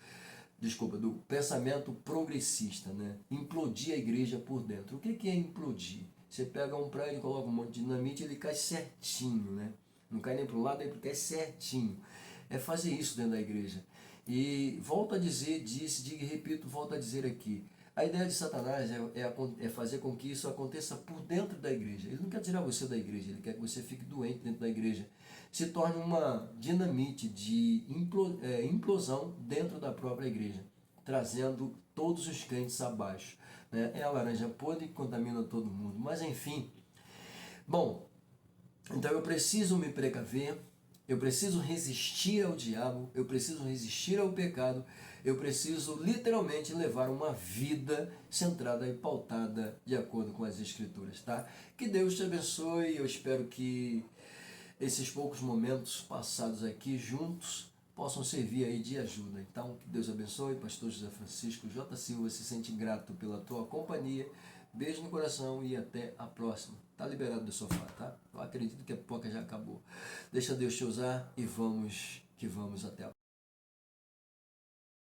Desculpa, do pensamento progressista, né? Implodir a igreja por dentro. O que é implodir? Você pega um prédio, coloca um monte de dinamite, ele cai certinho, né? Não cai nem para um lado, nem para o cai certinho. É fazer isso dentro da igreja. E volto a dizer, digo e repito, volto a dizer aqui. A ideia de Satanás é fazer com que isso aconteça por dentro da igreja. Ele não quer tirar você da igreja, ele quer que você fique doente dentro da igreja. Se torne uma dinamite de implosão dentro da própria igreja, trazendo todos os crentes abaixo, né? É a laranja podre que contamina todo mundo. Mas enfim, bom, então eu preciso me precaver, eu preciso resistir ao diabo, eu preciso resistir ao pecado, eu preciso literalmente levar uma vida centrada e pautada de acordo com as Escrituras, tá? Que Deus te abençoe, eu espero que esses poucos momentos passados aqui juntos possam servir aí de ajuda. Então, que Deus abençoe, pastor José Francisco J. Silva se sente grato pela tua companhia. Beijo no coração e até a próxima. Tá liberado do sofá, tá? Eu acredito que a pipoca já acabou. Deixa Deus te usar e vamos que vamos até a próxima.